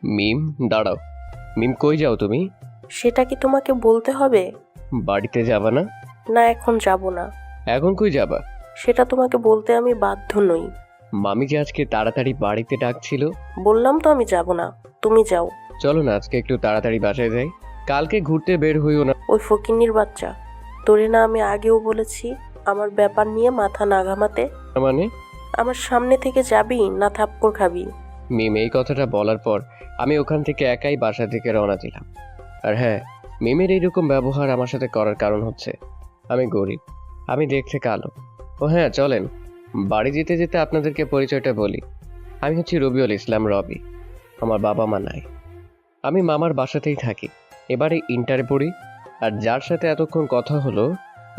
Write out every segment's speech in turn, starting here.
মিম, দাঁড়াও। মিম, কই যাও তুমি? সেটা কি তোমাকে বলতে হবে? বাড়িতে যাবা না? না, এখন যাব না। এখন কই যাবা? সেটা তোমাকে বলতে আমি বাধ্য নই। মামি যে আজকে তাড়াতাড়ি বাড়িতে ডাকছিল। বললাম তো আমি যাব না, তুমি যাও। চলো না আজকে একটু তাড়াতাড়ি বাসায় যাই। কালকে ঘুরতে বের হইও না। ওই ফকিন্নির বাচ্চা, তোরে না আমি আগেও বলেছি আমার ব্যাপার নিয়ে মাথা না ঘামাতে। মানে? আমার সামনে থেকে যাবি না থাপ্পড় খাবি? মিম এই কথাটা বলার পর আমি ওখান থেকে একাই বাসা থেকে রওনা দিলাম। আর হ্যাঁ, মিমের এইরকম ব্যবহার আমার সাথে করার কারণ হচ্ছে আমি গরিব, আমি দেখতে কালো। ও হ্যাঁ, চলেন বাড়ি যেতে যেতে আপনাদেরকে পরিচয়টা বলি। আমি হচ্ছি রবিউল ইসলাম, রবি। আমার বাবা মা নাই, আমি মামার বাসাতেই থাকি। এবারে ইন্টারে পড়ি। আর যার সাথে এতক্ষণ কথা হলো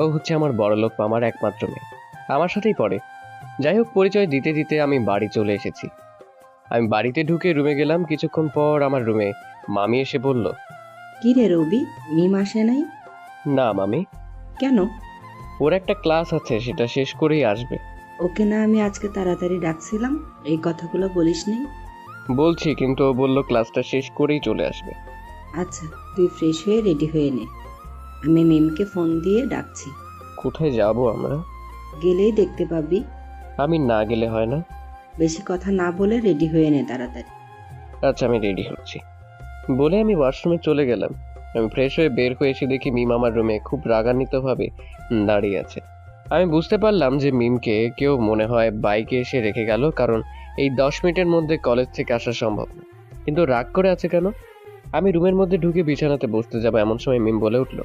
ও হচ্ছে আমার বড়লোক মামার একমাত্র মেয়ে, আমার সাথেই পড়ে। যাই হোক, পরিচয় দিতে দিতে আমি বাড়ি চলে এসেছি। আমি বাড়িতে ঢুকে রুমে গেলাম। কিছুক্ষণ পর আমার রুমে মামি এসে বলল, কি রে রবি, মিম আসে নাই? না মামি, কেন? ওর একটা ক্লাস আছে, সেটা শেষ করেই আসবে। ওকে না আমি আজকে তাড়াতাড়ি ডাকছিলাম, এই কথাগুলো বলিস নি? বলছি, কিন্তু ও বললো ক্লাসটা শেষ করেই চলে আসবে। আচ্ছা, তুই ফ্রেশ হয়ে রেডি হয়ে নে, আমি মিমকে ফোন দিয়ে ডাকছি। কোথায় যাব আমরা? গেলেই দেখতে পাবি। আমি না গেলে হয় না? বেশি কথা না বলে রেডি হয়ে নে তাড়াতাড়ি। আচ্ছা, আমি রেডি হচ্ছি বলে আমি ওয়াশরুমে চলে গেলাম। আমি ফ্রেশ হয়ে বের হয়ে এসে দেখি মিম আমার রুমে খুব রাগান্বিতভাবে দাঁড়িয়ে আছে। আমি বুঝতে পারলাম যে মিমকে কেউ মনে হয় বাইকে এসে রেখে গেল, কারণ এই 10 মিনিটের মধ্যে কলেজ থেকে আসা সম্ভব না। কিন্তু রাগ করে আছে কেন? আমি রুমের মধ্যে ঢুকে বিছানাতে বসতে যাবো এমন সময় মিম বলে উঠলো,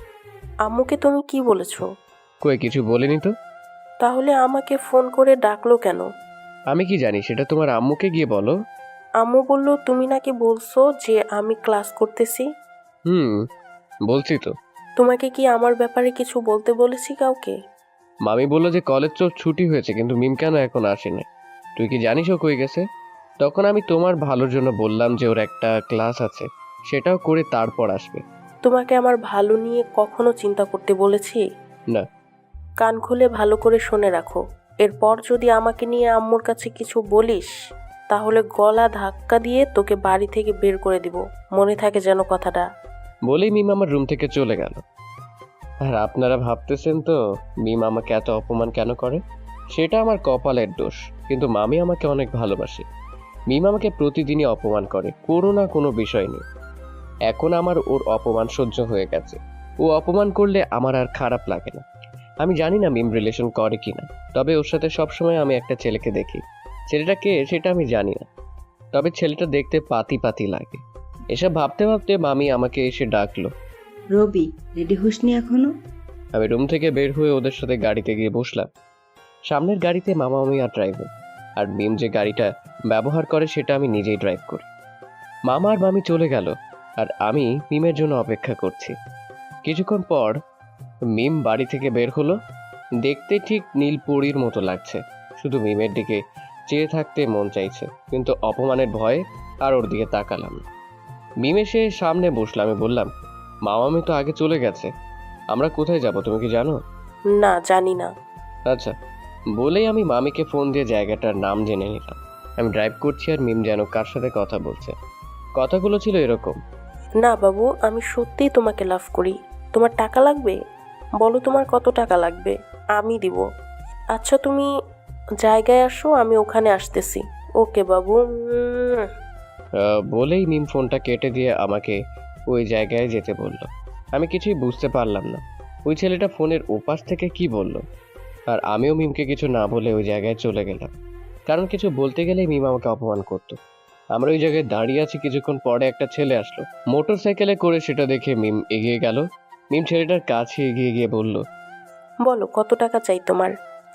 আম্মুকে তুমি কি বলেছো? কই কিছু বলিনি তো। তাহলে আমাকে ফোন করে ডাকলো কেন? আমি কি জানি, সেটা তোমার আম্মুকে গিয়ে বলো। আম্মু বলল তুমি নাকি বলছো যে আমি ক্লাস করতেছি। হুম, বলছি তো। তোমাকে কি আমার ব্যাপারে কিছু বলতে বলেছি কাউকে? মামি বললো যে কলেজ তো ছুটি হয়েছে, কিন্তু মিম কেন এখন আসেনি? তুই কি জানিস ও কই গেছে? তখন আমি তোমার ভালোর জন্য বললাম যে ওর একটা ক্লাস আছে, সেটাও করে তারপর আসবে। তোমাকে আমার ভালো নিয়ে কখনো চিন্তা করতে বলেছি? না। কান খুলে ভালো করে শুনে রাখো। এরপর যদি আমাকে নিয়ে আম্মুর কাছে কিছু বলিস, তাহলে গলা ধাক্কা দিয়ে তোকে বাড়ি থেকে বের করে দিব। মনে থাকে যেন কথাটা। বলেই মিম আমার রুম থেকে চলে গেল। আর আপনারা ভাবতেছেন তো মিম আমাকে এত অপমান কেন করে? সেটা আমার কপালের দোষ, কিন্তু মামি আমাকে অনেক ভালোবাসে। মিম আমাকে প্রতিদিনই অপমান করে কোনো না কোনো বিষয় নিয়ে। এখন আমার ওর অপমান সহ্য হয়ে গেছে। ও অপমান করলে আমার আর খারাপ লাগে না। আমি জানি না মিম রিলেশন করে কিনা, তবে ওর সাথে সবসময় আমি একটা ছেলেকে দেখি। ছেলেটা কে সেটা আমি জানি না, তবে ছেলেটা দেখতে পাতি পাতি লাগে। এসব ভাবতে ভাবতে মামি আমাকে এসে ডাকলো। রবি, রেডি হসনি এখনো? আমি রুম থেকে বের হয়ে ওদের সাথে গাড়িতে গিয়ে বসলাম। সামনের গাড়িতে মামা, আমি আর ড্রাইভার। আর মিম যে গাড়িটা ব্যবহার করে সেটা আমি নিজেই ড্রাইভ করি। মামা আর মামি চলে গেল আর আমি মিমের জন্য অপেক্ষা করছি। কিছুক্ষণ পর মিম বাড়ি থেকে বের হলো। দেখতে ঠিক নীলপরীর মতো লাগছে, শুধু মিমের দিকে চেয়ে থাকতে মন চাইছে, কিন্তু অপমানের ভয়ে আর ওর দিকে তাকালাম না। মিম এসে সামনে বসলাম। আমি বললাম, মামামি তো আগে চলে গেছে, আমরা কোথায় যাব তুমি কি জানো? না, জানি না। আচ্ছা, বলেই আমি মামিকে ফোন দিয়ে জায়গাটার নাম জেনে নিলাম। আমি ড্রাইভ করছি আর মিম যেন কার সাথে কথা বলছে। কথাগুলো ছিল এরকম, না বাবু, আমি সত্যিই তোমাকে লাভ করি। তোমার টাকা লাগবে? বলো তোমার কত টাকা লাগবে, আমি দিব। আচ্ছা তুমি জায়গায় আসো, আমি ওখানে আসতেছি। ওকে বাবু। বলেই মিম ফোনটা কেটে দিয়ে আমাকে ওই জায়গায় যেতে বলল। আমি কিছুই বুঝতে পারলাম না ওই ছেলেটা ফোনের ওপাশ থেকে কি বলল। আর আমিও মিমকে কিছু না বলে ওই জায়গায় চলে গেলাম, কারণ কিছু বলতে গেলেই মিম আমাকে অপমান করতো। আমরা ওই জায়গায় দাঁড়িয়ে আছি, কিছুক্ষণ পরে একটা ছেলে আসলো মোটর সাইকেলে করে। সেটা দেখে মিম এগিয়ে গেল। মিম ছেলেটার কাছে এগিয়ে গিয়ে বলল, বলো কত টাকা চাই তোমার?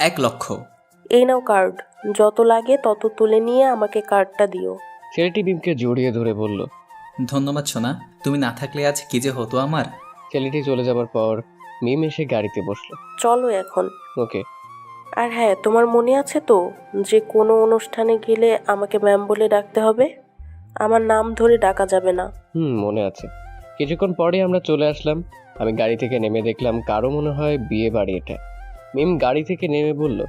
1,00,000। এই নাও কার্ড, যত লাগে তত তুলে নিয়ে আমাকে কার্ডটা দিও। ছেলেটি মিমকে জড়িয়ে ধরে বলল, ধন্যবাদ সোনা, তুমি না থাকলে আজ কি যে হতো আমার। ছেলেটি চলে যাবার পর মিম এসে গাড়িতে বসলো। চলো এখন। ওকে। আর হ্যাঁ, তোমার মনে আছে তো যে কোনো অনুষ্ঠানে গেলে আমাকে ম্যাম বলে ডাকতে হবে? আমার নাম ধরে ডাকা যাবে না। মনে আছে। কিছুক্ষণ পরে আমরা চলে আসলাম। আমি গাড়ি থেকে নেমে দেখলাম কারো মনে হয় বিয়ে বাড়ি এটা। মিম গাড়ি থেকে নেমে বলল,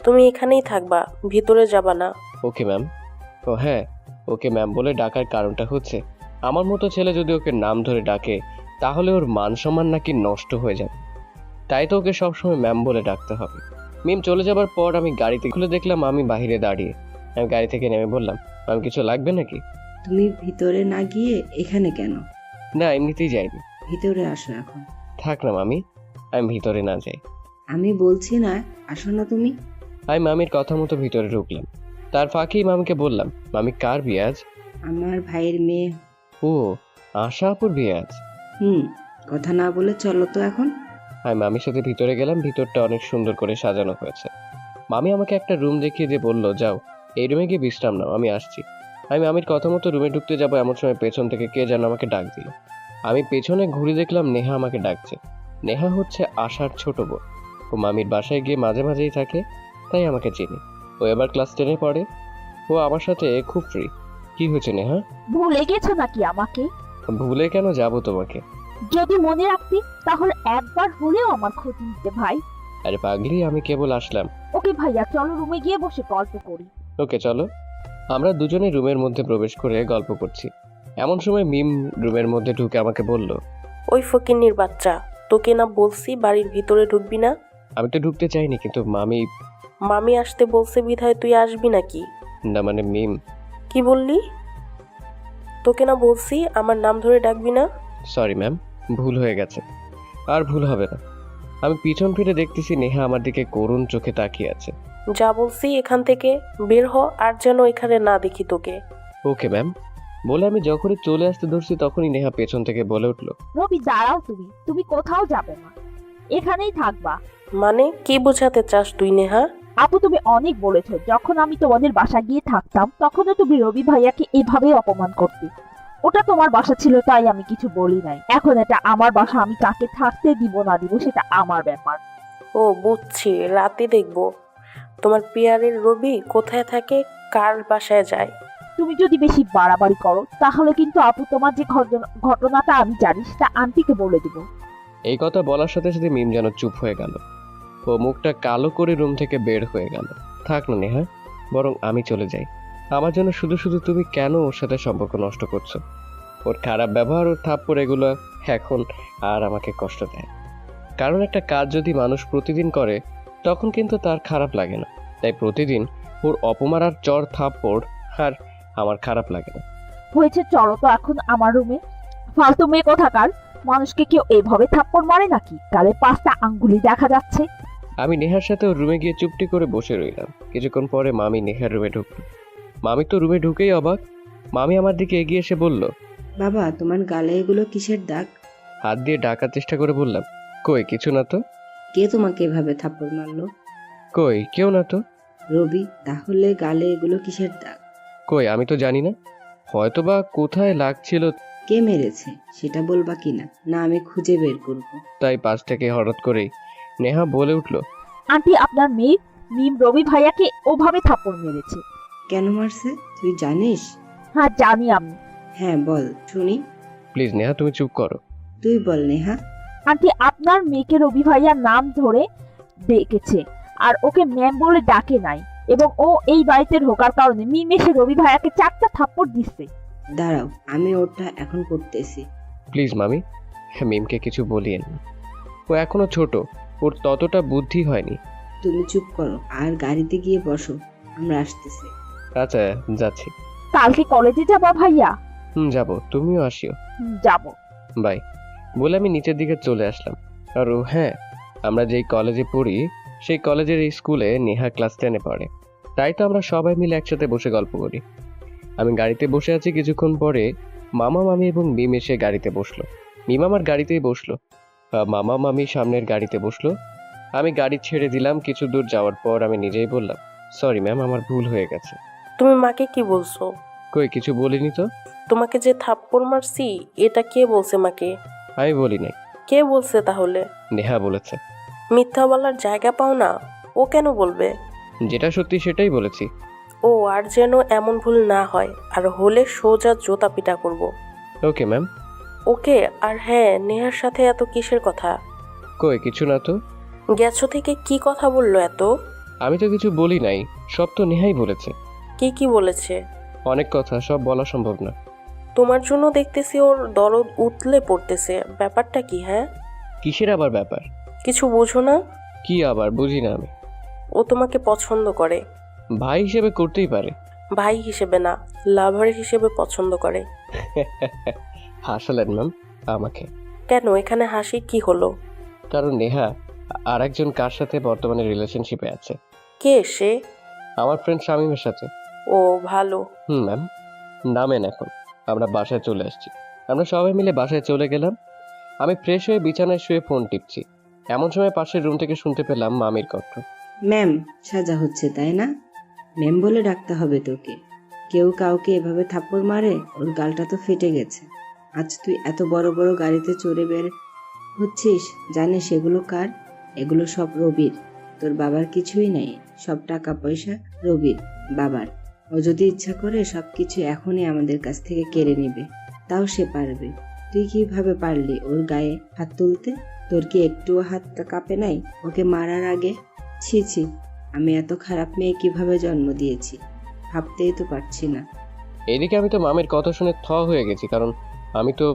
তুমি এখানেই থাকবা, ভিতরে যাবা না। Okay ma'am. ও হ্যাঁ, ওকে ম্যাম বলে ডাকার কারণটা হচ্ছে আমার মতো ছেলে যদি ওকে নাম ধরে ডাকে তাহলে ওর মান সম্মান নাকি নষ্ট হয়ে যাবে, তাই তো ওকে সবসময় ম্যাম বলে ডাকতে হবে। মিম চলে যাবার পর আমি গাড়িতে খুলে দেখলাম আমি বাইরে দাঁড়িয়ে। আমি গাড়ি থেকে নেমে বললাম, ম্যাম কিছু লাগবে নাকি? তুমি ভিতরে না গিয়ে এখানে কেন? না এমনিতেই যাইনি। ভিতরে আসো এখন। থাক না মামি, আমি ভিতরে না যাই। আমি বলছি না, আসো না তুমি। আমি মামির কথা মতো ভিতরে ঢুকলাম। তার ফাঁকেই মামিকে বললাম, মামি কার বিয়ে আজ? আমার ভাইয়ের মেয়ে। ও, আশা আপুর বিয়ে আজ। কথা না বলে চলো তো এখন। আমি মামির সাথে ভিতরে গেলাম। ভিতরটা অনেক সুন্দর করে সাজানো হয়েছে। মামি আমাকে একটা রুম দেখিয়ে দিয়ে বলল, যাও এই রুমে গিয়ে বিশ্রাম নাও, আমি আসছি। আমি মামির কথা মতো রুমে ঢুকতে যাবো এমন সময় পেছন থেকে কে যেন আমাকে ডাক দিল। আমি পেছনে ঘুরে দেখলাম নেহা আমাকে ডাকছে। নেহা হচ্ছে আশার ছোট বোন। ও মামির বাসায় গিয়ে মাঝে মাঝেই থাকে, তাই আমাকে চিনি। ও এবার ক্লাস 10-এ পড়ে। ও আমার সাথে খুব ফ্রি। কি হয়েছে নেহা? ভুলে গেছো নাকি আমাকে? ভুলে কেন যাবো তোমাকে? যদি মনে রাখতি তাহলে একবার হলেও আমার খোঁজ নিতে ভাই। আরে পাগলি, আমি কেবল আসলাম। ওকে ভাইয়া, চলো রুমে গিয়ে বসে গল্প করি। ওকে চলো। আমরা দুজনে রুমের মধ্যে প্রবেশ করে গল্প করছি। এমন সময় মিম রুমের মধ্যে ঢুকে আমাকে বলল, ওই ফকিন্নির বাচ্চা, তোকে না বলছি বাড়ির ভিতরে ঢুকবি না? আমি তো ঢুকতে চাইনি কিন্তু মামি। মামি আসতে বলছে বিধায় তুই আসবি নাকি? না মানে মিম। কি বললি? তোকে না বলছি আমার নাম ধরে ডাকবি না? সরি ম্যাম, ভুল হয়ে গেছে, আর ভুল হবে না। আমি পিছন ফিরে দেখতেছি নেহা আমার দিকে করুণ চোখে তাকিয়ে আছে। যা বলছি এখান থেকে বের হ, আর যেন এখানে না দেখি তোকে। ওকে ম্যাম বলে আমি যখনই চলে আসতে ধরছি তখনই নেহা পেছন থেকে বলে উঠলো, রবি দাঁড়াও, তুমি তুমি কোথাও যাবে না, এখানেই থাকবা। মানে কি বোঝাতে চাস তুই নেহা? আপু তুমি অনেক বলেছো, যখন আমি তোমাদের বাসা গিয়ে থাকতাম তখনও তুমি রবি ভাইয়াকে এভাবেই অপমান করতে। ওটা তোমার বাসা ছিল তাই আমি কিছু বলি নাই, এখন এটা আমার বাসা, আমি কাকে থাকতে দিব না দিব সেটা আমার ব্যাপার। ও বুঝছি, রাতে দেখবো তোমার পিয়ারের রবি কোথায় থাকে, কার বাসায় যায়। তুমি যদি বেশি বাড়াবাড়ি করো তাহলে কিন্তু আপু তোমার যে ঘটনাটা আমি জানি সেটা আন্টিকে বলে দিব। এই কথা বলার সাথে সাথে মিম যেন চুপ হয়ে গেল। ও মুখটা কালো করে রুম থেকে বের হয়ে গেল। থাক না নেহা, বরং আমি চলে যাই। আমার জন্য শুধু শুধু তুমি কেন ওর সাথে সম্পর্ক নষ্ট করছো? ওর খারাপ ব্যবহার, ওর থাপ্পড় এগুলো এখন আর আমাকে কষ্ট দেয়। কারণ একটা কাজ যদি মানুষ প্রতিদিন করে তখন কিন্তু তার খারাপ লাগে না। তাই প্রতিদিন ওর অপমান আর চর থাপ্পড় আর আমার খারাপ লাগে না। হয়েছে, চলো তো এখন আমার রুমে। ফালতু মেয়ে কোথাকার, মানুষকে কেউ এভাবে থাপ্পড় মারে নাকি? গালে 5টা আঙ্গুলি দেখা যাচ্ছে। আমি নেহার সাথে ওর রুমে গিয়ে চুপটি করে বসে রইলাম। কিছুক্ষণ পরে মামি নেহার রুমে ঢুকলো। মামি তো রুমে ঢুকেই অবাক। মামি আমার দিকে এগিয়ে এসে বলল, বাবা, তোমার গালে এগুলো কিসের দাগ? হাত দিয়ে ডাকার চেষ্টা করে বললাম, কই কিছু না তো। কে তোমাকে এভাবে থাপ্পড় মারলো? কই কেউ না তো। রবি, তাহলে গালে এগুলো কিসের দাগ? কই আমি তো জানি না, হয়তোবা কোথায় লাগছিল কে মেরেছে সেটা বলবা কিনা, না আমি খুঁজে বের করব। তাই পাশ থেকে হঠাৎ করেই নেহা বলে উঠল, আন্টি আপনার মেয়ে মিম রবি ভাইয়াকে ওভাবে থাপ্পড় মেরেছে। কেন মারছে তুই জানিস? হ্যাঁ জানি আমি। হ্যাঁ বল শুনি। প্লিজ নেহা তুমি চুপ করো। তুই বল নেহা। আন্টি আপনার মেয়েকে রবি ভাইয়ার নাম ধরে ডেকেছে আর ওকে ম্যাম বলে ডাকে নাই, এবং ও এই বাড়িতে ঢোকার কারণে মিম এসে রবি ভাইয়াকে 4টা থাপ্পড় দিচ্ছে। দাঁড়াও, আমি ওটা এখন করতেছি। প্লিজ মামি, মিমকে কিছু বলিয়েন না। ও এখনো ছোট, ওর ততটা বুদ্ধি হয়নি। তুমি চুপ করো আর গাড়িতে গিয়ে বসো, আমরা আসতেছি। আচ্ছা যাচ্ছি। কালকে কলেজে যাবা ভাইয়া? যাবো, তুমিও আসিও। যাবো। বাই বলে আমি নিচের দিকে চলে আসলাম। আর ও হ্যাঁ, আমরা যেই কলেজে পড়ি সেই কলেজের এই স্কুলে নেহা ক্লাস 10-এ পড়ে। তাই তো আমরা সবাই মিলে একসাথে বসে গল্প করি। আমি গাড়িতে বসে আছি, কিছুক্ষণ পরে মামা মামি এবং মিম এসে গাড়িতে বসলো। মিম আমার গাড়িতেই বসলো, মামা মামি সামনের গাড়িতে বসলো। আমি গাড়ি ছেড়ে দিলাম। কিছু দূর যাওয়ার পর আমি নিজেই বললাম, সরি ম্যাম, আমার ভুল হয়ে গেছে। তুমি মাকে কি বলছো? কই কিছু বলিনি তো। তোমাকে যে থাপ্পড় মারছি এটা কে বলছে মাকে? আমি বলি নাই। কে বলছে তাহলে? নেহা বলেছে। মিথ্যা বলার জায়গা পাও না? ও কেন বলবে? যেটা সত্যি সেটাই বলেছি। ও, আর যেন এমন ভুল না হয়, আর হলে সোজা জোতা পিটা করব। Okay ma'am. ওকে। আর হ্যাঁ, নেহার সাথে এত কিসের কথা? কই কিছু না তো। গেছো থেকে কি কথা বললো এত? আমি তো কিছু বলি নাই, সব তো নেহাই বলেছে। কি কি বলেছে? অনেক কথা, সব বলা সম্ভব না। তোমার জন্য দেখতেছি ওর দরদ উতলে পড়তেছে, ব্যাপারটা কি? হ্যাঁ, কিসের আবার ব্যাপার? কিছু বোঝো না? কি আবার বুঝি না আমি। ও তোমাকে পছন্দ করে। ভাই হিসেবে করতেই পারে। ভাই হিসেবে না, লাভার হিসেবে পছন্দ করে। হাসালেন ম্যাম আমাকে। কেন, এখানে হাসি কি হলো? কারণ নেহা আর একজন কার সাথে বর্তমানে রিলেশনশিপে আছে। কে সে? আমার ফ্রেন্ড শামীমের সাথে। ও ভালো। ম্যাম, নামেন এখন। আমরা বাসায় চলে আসছি। আমরা সবাই মিলে বাসায় চলে গেলাম। আমি ফ্রেশ হয়ে বিছানায় শুয়ে ফোন টিপছি। এমন সময় পাশের রুম থেকে শুনতে পেলাম মামির কণ্ঠ। ম্যাম, সাজা হচ্ছে তাই না? ম্যাম বলে ডাকতে হবে তোকে। কেউ কাউকে এভাবে থাপ্পড় মারে? ওর গালটা তো ফেটে গেছে। আজ তুই এত বড় বড় গাড়িতে চড়ে বের হচ্ছিস, জানিস এগুলো কার? এগুলো সব রবির। তোর বাবার কিছুই নেই, সব টাকা পয়সা রবির বাবার। ও যদি ইচ্ছা করে সবকিছু এখনই আমাদের কাছ থেকে কেড়ে নিবে, তাও সে পারবে। তুই কিভাবে পারলি ওর গায়ে হাত তুলতে? তোর কি একটুও হাতটা কাঁপে নাই ওকে মারার আগে? ছি ছি, আমি এত খারাপ মেয়ে কিভাবে জন্ম দিয়েছি ভাবতেই তো পারছি না। এদিকে আমি তো মামির কথা শুনে হয়ে গেছি, কারণ আমি তো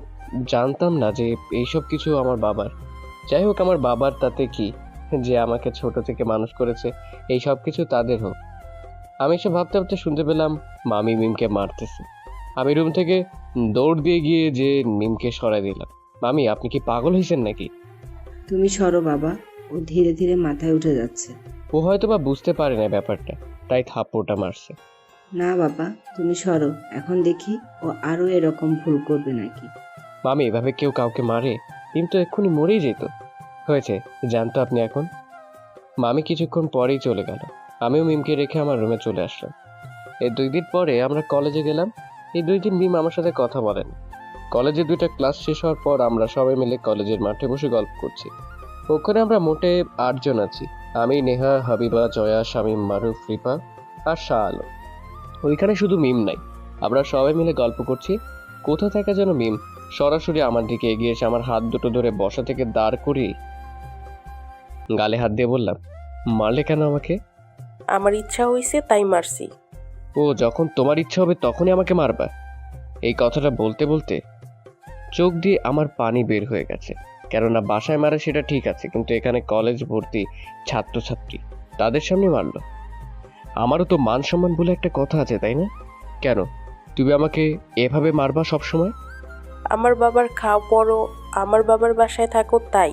জানতাম না যে এইসব কিছু আমার বাবার। যাই হোক, আমার বাবার তাতে কি, যে আমাকে ছোট থেকে মানুষ করেছে, এই সব কিছু তাদের হোক। আমি এসব ভাবতে ভাবতে শুনতে পেলাম মামি মিমকে মারতেছে। আমি রুম থেকে দৌড় দিয়ে গিয়ে যে মিমকে সরাই দিলাম। মামি, আপনি কি পাগল হয়েছেন নাকি? তুমি সরো বাবা, ও ধীরে ধীরে মাথায় উঠে যাচ্ছে। ও হয়তো বা বুঝতে পারে না ব্যাপারটা, তাই থাপ্পড়টা মারছে। না বাবা, তুমি সরো, এখন দেখি ও আরো এরকম ভুল করবে নাকি। মামি, এভাবে কেউ কাউকে মারে? মিম তো এক্ষুনি মরেই যেত। হয়েছে, জানতো আপনি এখন। মামি কিছুক্ষণ পরেই চলে গেল। আমিও মিমকে রেখে আমার রুমে চলে আসলাম। এই 2 দিন পরে আমরা কলেজে গেলাম। এই 2 দিন মিম আমার সাথে কথা বলেন। কলেজে 2টা ক্লাস শেষ হওয়ার পর আমরা সবাই মিলে কলেজের মাঠে বসে গল্প করছি। ওখানে আমরা মোটে 8 জন আছি। আমি, নেহা, হাবিবা, জয়া, শামীম, মারুফ, রিপা আর শাহ আলম। ওইখানে শুধু মিম নাই। আমরা সবাই মিলে গল্প করছি। কোথা থেকে যেন মিম সরাসরি আমার দিকে এগিয়ে এসে আমার হাত দুটো ধরে বসা থেকে দাঁড় করিয়ে গালে হাত দিয়ে বললাম, মারলে কেন আমাকে? আমার ইচ্ছা হইছে তাই মারছি। ও, যখন তোমার ইচ্ছা হবে তখনই আমাকে মারবা? এই কথাটা বলতে বলতে চোখ দিয়ে আমার পানি বের হয়ে গেছে। কেননা বাসায় মারে সেটা ঠিক আছে, কিন্তু এখানে কলেজ ভর্তি ছাত্রছাত্রী, তাদের সামনে মারলো। আমারও তো মান সম্মান বলে একটা কথা আছে, তাই না? কেন তুমি আমাকে এভাবে মারবা সব সময়? আমার বাবার খাও পড়ো, আমার বাবার বাসায় থাকো তাই।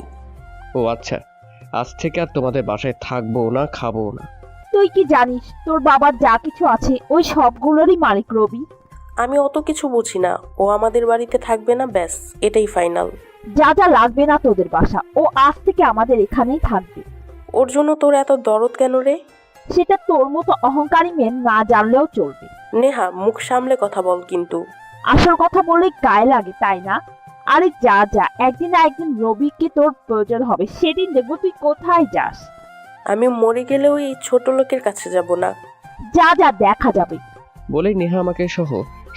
ও আচ্ছা, আজ থেকে আর তোমাদের বাসায় থাকবো না, খাবো না। তুই কি জানিস তোর বাবার যা কিছু আছে ওই সবগুলোরই মালিক রবি? আমি অত কিছু বুঝি না, ও আমাদের বাড়িতে থাকবে না, ব্যাস এটাই ফাইনাল। যা যা লাগবে না তোদের বাসা, ও আজ থেকে আমাদের এখানেই থাকবে। ওর জন্য তোর এত দরদ কেন রে? সেটা তোর মতো অহংকারী মেয়ে না জানলেও চলবে। নেহা, মুখ সামলে কথা বল কিন্তু। আসল কথা বলে গায়ে লাগে তাই না? আরে যা যা, একদিন না একদিন রবিকে তোর প্রয়োজন হবে, সেদিন দেখবো তুই কোথায় যাস। আমি মরে গেলেও এই ছোট লোকের কাছে যাব না। যা যা, দেখা যাবে। বলেই নেহা আমাকে সহ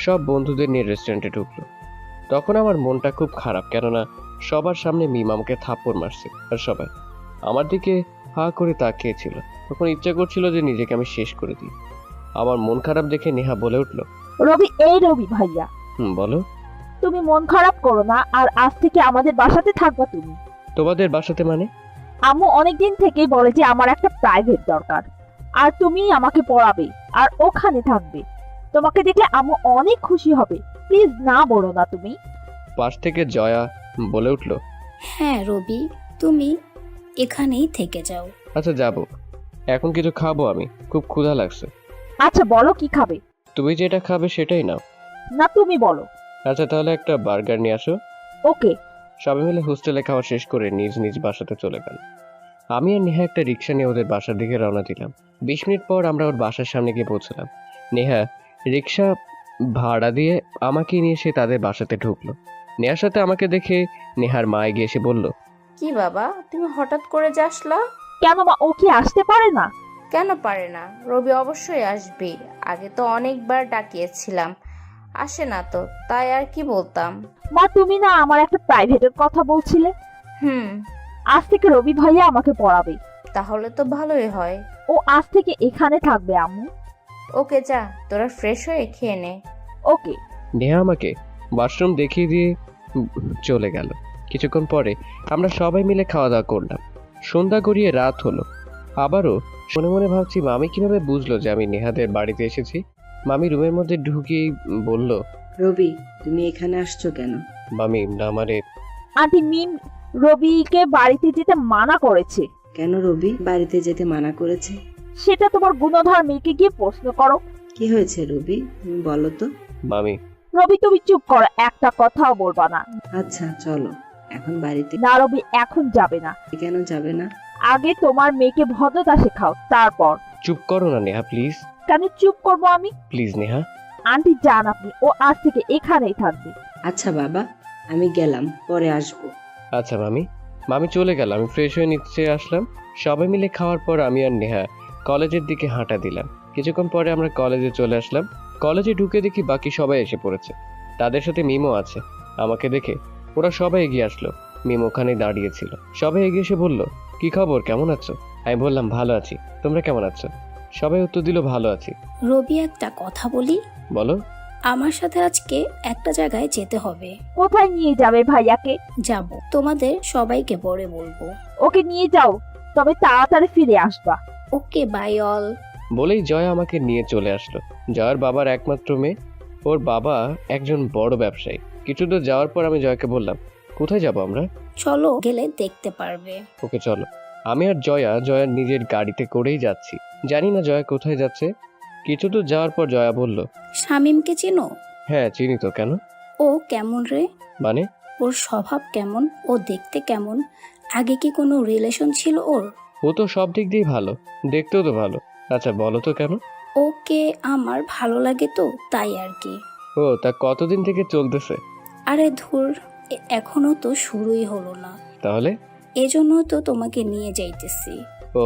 সব বন্ধুদের নিয়ে রেস্টুরেন্টে ঢুকলো। তখন আমার মনটা খুব খারাপ, কেননা সবার সামনে মিম আমাকে থাপ্পড় মারছে আর সবাই আমার দিকে হা করে তাকিয়েছিল। তখন ইচ্ছা করছিল যে নিজেকে আমি শেষ করে দিই। আমার মন খারাপ দেখে নেহা বলে উঠলো, রবি, এই রবি ভাইয়া, বলো। তুমি মন খারাপ করো না, আর আজ থেকে আমাদের বাসাতে থাকবা তুমি। তোমাদের বাসাতে মানে? আম্মু অনেকদিন থেকেই বলে যে আমার একটা প্রাইভেট দরকার, আর তুমি আমাকে পড়াবে আর ওখানে থাকবে। তোমাকে দেখলে আম্মু অনেক খুশি হবে, প্লিজ না বলো না তুমি। পাশ থেকে জয়া বলে উঠলো, হ্যাঁ রবি, তুমি এখানেই থেকে যাও। আচ্ছা যাবো, এখন কিছু খাবো, আমি খুব ক্ষুধা লাগছে। আচ্ছা বলো কি খাবে? তুমি যেটা খাবে সেটাই নাও। না তুমি বলো। আচ্ছা তাহলে একটা বার্গার নিয়ে আসো। ওকে। সবাই মিলে হোস্টেলে খাওয়া শেষ করে নিজ নিজ বাসাতে চলে গেল। আমি আর নেহা একটা রিক্সা নিয়ে ওদের বাসার দিকে রওনা দিলাম। 20 মিনিট পর আমরা ওর বাসার সামনে গিয়ে পৌঁছলাম। নেহা রিক্সা ভাড়া দিয়ে আমাকে নিয়ে এসে তাদের বাসাতে ঢুকলো। নেহার সাথে আমাকে দেখে নেহার মা এগিয়ে এসে বলল, কি বাবা, তুমি হঠাৎ করে যে আসলা? কেন মা, ও কি আসতে পারে না? কেন পারে না? রবি অবশ্যই আসবে, আগে তো অনেকবার ডাকিয়েছিলাম, আসে না তো, তাই আর কি বলতাম। মা, তুমি না আমার একটা প্রাইভেটের কথা বলছিলে? হুম, আজ থেকে রবি ভাইয়া আমাকে পড়াবে। তাহলে তো ভালোই হয়। ও আজ থেকে এখানে থাকবে আম্মু। ওকে যা, তোরা ফ্রেশ হয়ে খেয়ে নে। ওকে। নেহা আমাকে ওয়াশরুম দেখিয়ে দিয়ে চলে গেল। কিছুক্ষণ পরে আমরা সবাই মিলে খাওয়া দাওয়া করলাম। সন্ধ্যা গড়িয়ে রাত হলো। আবারও মনে মনে ভাবছি মামি কিভাবে বুঝলো যে আমি নেহাদের বাড়িতে এসেছি। মামি রুমের মধ্যে ঢুকিয়েই বলল, রবি, তুমি এখানে আসছো কেন? মামি না মানে আন্টি মিম রবিকে বাড়িতে যেতে মানা করেছে। কেন রবি বাড়িতে যেতে মানা করেছে? সেটা তোমার গুণধর মেয়েকে গিয়ে প্রশ্ন করো। কি হয়েছে রবি, তুমি বলো তো। মামি রবি তুমি চুপ করো, একটা কথাও বলবা না। আচ্ছা চলো এখন বাড়িতে। না রবি এখন যাবে না, কেন যাবে না? আগে তোমার মেয়েকে ভদ্রতা শেখাও তারপর। চুপ করো না নেহা প্লিজ। কেন চুপ করবো আমি? প্লিজ নেহা। আন্টি যান আপনি, ও আজ থেকে এখানেই থাকবে। আচ্ছা বাবা, আমি গেলাম, পরে আসবো। আচ্ছা মামি। মামি চলে গেল। আমি ফ্রেশ হয়ে নিচে আসলাম। সবাই মিলে খাওয়ার পর আমি আর নেহা কলেজের দিকে হাঁটা দিলাম। কিছুক্ষণ পরে আমরা কলেজে চলে আসলাম। কলেজে ঢুকে দেখি বাকি সবাই এসে পড়েছে। তাদের সাথে মিমও আছে। আমাকে দেখে ওরা সবাই এগিয়ে আসলো। মিম ওখানে দাঁড়িয়েছিল। সবাই এগিয়ে এসে বলল, কি খবর, কেমন আছো? আমি বললাম, ভালো আছি, তোমরা কেমন আছো? সবাই উত্তর দিল, ভালো আছি। রবি, একটা কথা বলি। বলো। আমার সাথে আজকে একটা জায়গায় যেতে হবে। কোথায় নিয়ে যাবে ভাইয়াকে? যাব, তোমাদের সবাইকে পরে বলবো। ওকে নিয়ে যাও, তবে তাড়াতাড়ি ফিরে আসবা। ওকে, বাই অল। বলেই জয়া আমাকে নিয়ে চলে আসলো। জয়ার বাবার একমাত্র মেয়ে। ওর বাবা একজন বড় ব্যবসায়ী। কিছু দূর যাওয়ার পর আমি জয়াকে বললাম, কোথায় যাব আমরা? চলো, গেলে দেখতে পারবে। ওকে চলো। আমি আর জয়ার নিজের গাড়িতে করেই যাচ্ছি। জানি না জয়া কোথায় যাচ্ছে। কিছু দূর যাওয়ার পর জয়া বলল, শামীমকে চেনো? হ্যাঁ চিনি তো, কেন? ও কেমন রে? মানে? ওর স্বভাব কেমন? ও দেখতে কেমন? আগে কি কোনো রিলেশন ছিল ওর? ও তো সব দিক দিয়ে ভালো, দেখতেও তো ভালো। আচ্ছা বলো তো কেন? ওকে আমার ভালো লাগে তো, তাই আর কি। ও তা কতদিন থেকে চলতেছে? আরে ধুর, এখনো তো শুরুই হলো না। তাহলে? এজন্য তো তোমাকে নিয়ে যাইতেছি। ও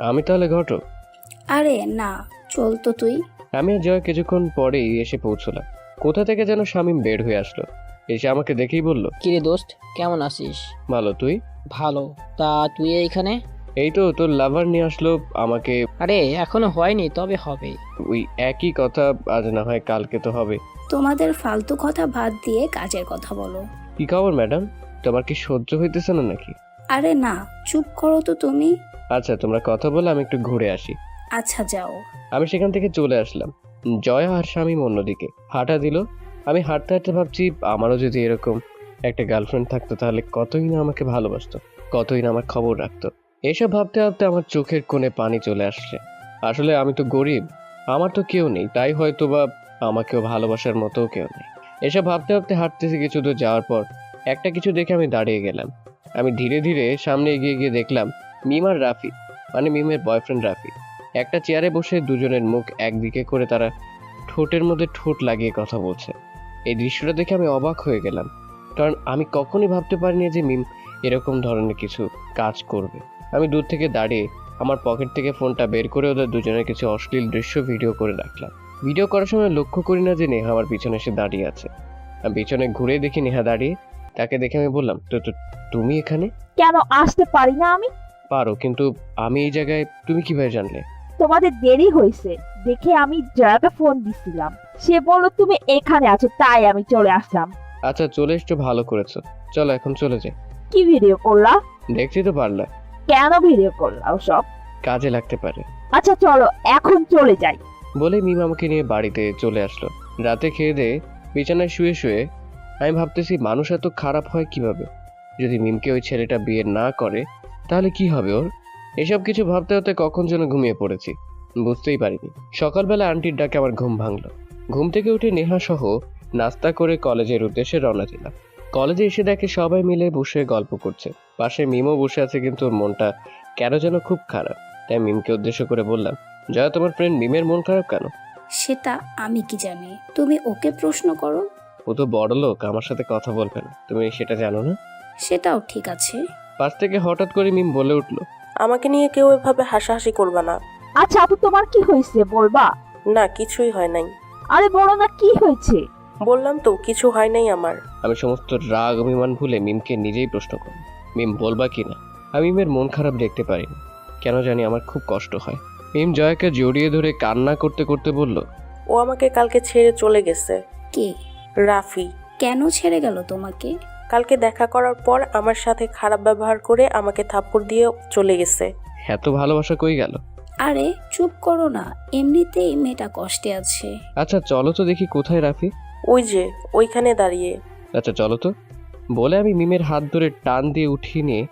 আমি তাহলে ঘটক? আরে না, চল তো তুই। আমি আর জয়া কিছুক্ষণ পরেই এসে পৌঁছলাম। কোথা থেকে যেন শামীম বের হয়ে আসলো। এসে আমাকে দেখেই বলল, কিরে দোস্ত, কেমন আছিস? ভালো, তুই? ভালো। তা তুই এইখানে? এই তো তোর লাভার নিয়ে আসলো আমাকে। আরে এখনো হয়নি, তবে হবে। ওই একই কথা, আজ না হয় কালকে তো হবে। তোমাদের ফালতু কথা বাদ দিয়ে কাজের কথা বলো। কি খবর ম্যাডাম, তোমার কি সহ্য হইতেছে না নাকি? আরে না, চুপ করো তো তুমি। আচ্ছা তোমরা কথা বলে আমি একটু ঘুরে আসি। আচ্ছা যাও। আমি সেখান থেকে চলে আসলাম। জয়া আর শামীম অন্যদিকে হাঁটা দিল। আমি হাঁটতে হাঁটতে ভাবছি, আমারও যদি এরকম একটা গার্লফ্রেন্ড থাকতো তাহলে কতই না আমাকে ভালোবাসতো, কতই না আমার খবর রাখতো। এসব ভাবতে ভাবতে আমার চোখের কোণে পানি চলে আসছে। আসলে আমি তো গরিব, আমার তো কেউ নেই, তাই হয়তো বা আমাকেও ভালোবাসার মতো কেউ নেই। এসব ভাবতে ভাবতে হাঁটতেছি। কিছু দূর যাওয়ার পর একটা কিছু দেখে আমি দাঁড়িয়ে গেলাম। আমি ধীরে ধীরে সামনে এগিয়ে গিয়ে দেখলাম মিম আর রাফি, মানে মিমের বয়ফ্রেন্ড রাফি, একটা চেয়ারে বসে দুজনের মুখ একদিকে করে তারা ঠোঁটের মধ্যে ঠোঁট লাগিয়ে কথা বলছে। এই দৃশ্যটা দেখে আমি অবাক হয়ে গেলাম, কারণ আমি কখনই ভাবতে পারিনি যে মিম এরকম ধরনের কিছু কাজ করবে। আমি দূর থেকে দাঁড়িয়ে আমার পকেট থেকে ফোনটা বের করে ওদের দুজনের কিছু অশ্লীল দৃশ্য ভিডিও করে রাখলাম। ভিডিও করার সময় লক্ষ্য করি না যে নেহা আমার পিছনে এসে দাঁড়িয়ে আছে। আমি পিছনে ঘুরে দেখি নেহা দাঁড়িয়ে। তাকে দেখে আমি বললাম, তো তুমি এখানে? কেন আসতে পারি না আমি? পারো, কিন্তু আমি এই জায়গায় তুমি কিভাবে জানলে? তোমাদের দেরি হয়েছে দেখে আমি জয়াকে ফোন দিছিলাম, সে বলল তুমি এখানে আছো, তাই আমি চলে আসলাম। আচ্ছা চলে এসছো, ভালো করেছো। চলো এখন চলে যাই। কি ভিডিও করলা? দেখছি তো পারলা। কেন ভিডিও করলা ওসব? কাজে লাগতে পারে। আচ্ছা চলো এখন চলে যাই। বলে মিম আমাকে নিয়ে বাড়িতে চলে আসলো। রাতে খেয়ে দিয়ে বিছানায় শুয়ে শুয়ে আমি ভাবতেছি, মানুষ এত খারাপ হয় কিভাবে? যদি মিমকে ওই ছেলেটা বিয়ে না করে তাহলে কি হবে ওর? এসব কিছু ভাবতে ভাবতে কখন যেন ঘুমিয়ে পড়েছি, বুঝতেই পারিনি। সকালবেলা আন্টির ডাকে আমার ঘুম ভাঙলো। ঘুম থেকে উঠে নেহা সহ নাস্তা করে কলেজের উদ্দেশ্যে রওনা দিলাম। কলেজে এসে দেখে সবাই মিলে বসে গল্প করছে। পাশে মিমও বসে আছে, কিন্তু ওর মনটা কেন যেন খুব খারাপ। তাই মিমকে উদ্দেশ্য করে বললাম, জয়া তোমার ফ্রেন্ড মিমের মন খারাপ কেন? সেটা আমি কি জানি, তুমি ওকে প্রশ্ন করো। ও তো বড় লোক, আমার সাথে কথা বলবে না, তুমি সেটা জানো না? সেটাও ঠিক আছে। পাশ থেকে হঠাৎ করে মিম বলে উঠলো, আমাকে নিয়ে কেউ এভাবে হাসাহাসি করবা না। আচ্ছা আপু তোমার কি হয়েছে বলবা? না, কিছুই হয় নাই। আরে বলো না কি হয়েছে। বললাম তো কিছু হয় নাই আমার। আমি সমস্ত রাগ অভিমান ভুলে মিমকে নিজেই প্রশ্ন করলাম, মিম বলবা কি না? আমি মিমের মন খারাপ দেখতে পারি না, কেন জানি আমার খুব কষ্ট হয়। মিম জয়াকে জড়িয়ে ধরে কান্না করতে করতে বলল, ও আমাকে কালকে ছেড়ে চলে গেছে। কে? রাফি কেন ছেড়ে গেল তোমাকে? কালকে দেখা করার পর আমার সাথে খারাপ ব্যবহার করে আমাকে থাপ্পড় দিয়ে চলে গেছে। এত ভালোবাসা কই গেল? আরে চুপ করো না, এমনিতেই মেয়েটা কষ্টে আছে। আচ্ছা চলো তো দেখি কোথায় রাফি। ওই যে ওইখানে দাঁড়িয়ে। আচ্ছা চলো তো। বলে আমি মিমের হাত ধরে টান দিয়ে উঠিয়ে নিয়ে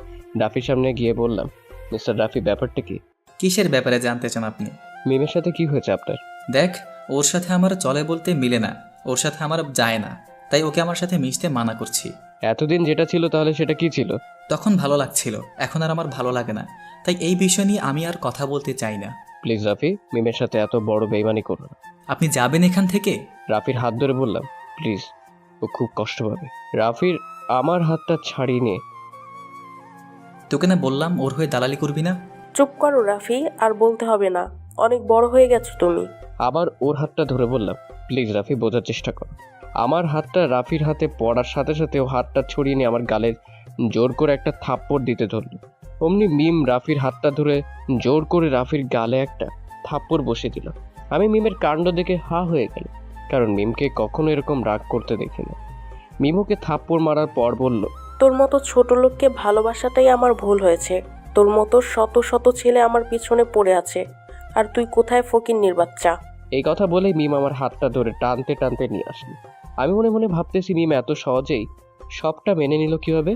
রাফির সামনে গিয়ে বললাম, মিস্টার রাফি, ব্যাপারটা কি? কিসের ব্যাপারে জানতে চান আপনি? মিমের সাথে কি হয়েছে আপনার? দেখ, ওর সাথে আমার চলে বলতে মিলে না, ওর সাথে আমার যায় না, তাই ওকে আমার সাথে মিশতে মানা করছি। এতদিন যেটা ছিল তাহলে সেটা কি ছিল? তখন ভালো লাগছিল, এখন আর আমার ভালো লাগে না, তাই এই বিষয় নিয়ে আমি আর কথা বলতে চাই না। প্লিজ রাফি, মিমের সাথে এত বড় বেইমানি করো না। আপনি যাবেন এখান থেকে? রাফির হাত ধরে বললাম, প্লিজ, ও খুব কষ্ট পাবে। রাফির আমার হাতটা ছাড়িয়ে নিয়ে, তোকে না বললাম ওর হয়ে দালালি করবি না? চুপ করো রাফি, আর বলতে হবে না, অনেক বড় হয়ে গেছো তুমি। আবার ওর হাতটা ধরে বললাম, প্লিজ রাফি, বোঝার চেষ্টা করো। আমার হাতটা রাফির হাতে পড়ার সাথে সাথে ও হাতটা ছড়িয়ে নিয়ে আমার গালে জোর করে একটা থাপ্পড় দিতে ধরল। অমনি মিম রাফির হাতটা ধরে জোর করে রাফির গালে একটা থাপ্পড় বসিয়ে দিল। আমি মিমের কাণ্ড দেখে হা হয়ে গেল, কারণ মিমকে কখনো এরকম রাগ করতে দেখি না। মিম ওকে থাপ্পড় মারার পর বলল, তোর মতো ছোট লোককে ভালোবাসাটাই আমার ভুল হয়েছে। তোর মতো শত শত ছেলে আমার পিছনে পড়ে আছে, আর তুই কোথায় ফকিন্নির বাচ্চা। এই কথা বলে মিম আমার হাতটা ধরে টানতে টানতে নিয়ে আসলো। আমি মনে মনে ভাবতেছি, মিম এত সহজেই সবটা মেনে নিল কিভাবে।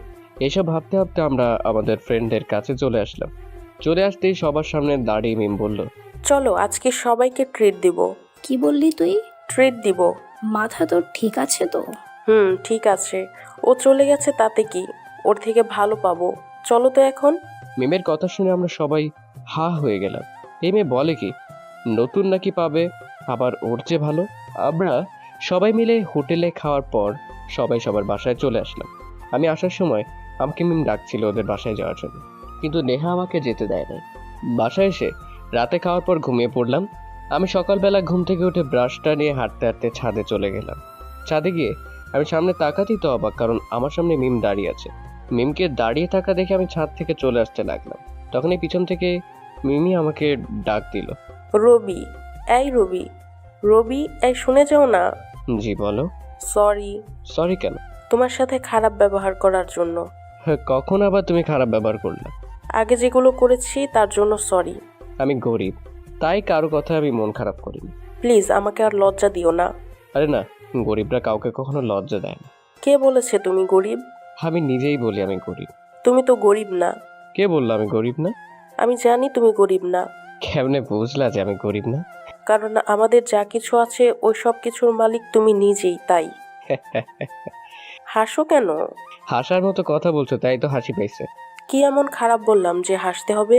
এসব ভাবতে ভাবতে আমরা আমাদের ফ্রেন্ডদের কাছে চলে আসলাম। চলে আসতেই সবার সামনে দাঁড়িয়ে মিম বলল, চলো আজকে সবাইকে ট্রিট দিব। কি বললি তুই? ট্রিট দিব। মাথা তোর ঠিক আছে তো? ঠিক আছে। ও চলে গেছে তাতে কি, ওর থেকে ভালো পাবো। চলো তো এখন। মিমের কথা শুনে আমরা সবাই হা হয়ে গেলাম। এই মেয়ে বলে কি, নতুন নাকি পাবে, আবার ওর যে ভালো। আমরা সবাই মিলে হোটেলে খাওয়ার পর সবাই সবার বাসায় চলে আসলাম। আমি আসার সময় আমাকে মিম ডাকছিল ওদের বাসায় যাওয়ার জন্য, কিন্তু নেহা আমাকে যেতে দেয় না। বাসায় এসে রাতে খাওয়ার পর ঘুমিয়ে পড়লাম। আমি সকালবেলা ঘুম থেকে উঠে ব্রাশটা নিয়ে হাঁটতে হাঁটতে ছাদে চলে গেলাম। ছাদে গিয়ে আমি সামনে তাকাতেই তো অবাক, কারণ আমার সামনে মিম দাঁড়িয়ে আছে। মিমকে দাঁড়িয়ে থাকা দেখে আমি ছাদ থেকে চলে আসতে লাগলাম। তখনই পিছন থেকে মিমি আমাকে ডাক দিল, রবি, এই রবি, রবি, এই শুনে যাও না। জি বলো। সরি, সরি কেন? তোমার সাথে খারাপ ব্যবহার করার জন্য। হ্যাঁ, কখন আবার তুমি খারাপ ব্যবহার করলে? আগে যেগুলো করেছি তার জন্য সরি। আমি গরিব, তাই কারো কথা আমি মন খারাপ করিনি। প্লিজ আমাকে আর লজ্জা দিও না। আরে না, গরিবরা কাউকে কখনো লজ্জা দেয় না। কে বলেছে তুমি গরিব? আমি নিজেই বলি আমি গরিব। তুমি তো গরিব না। কে বললো আমি গরিব না? আমি জানি তুমি গরিব না, কেমনে বুঝলা যে আমি গরিব না? কারণ আমাদের যা কিছু আছে ওই সব কিছুর মালিক তুমি নিজেই, তাই। হাসো কেন? হাসার মতো কথা বলছো তাই তো হাসি পাইছে। কি এমন খারাপ বললাম যে হাসতে হবে?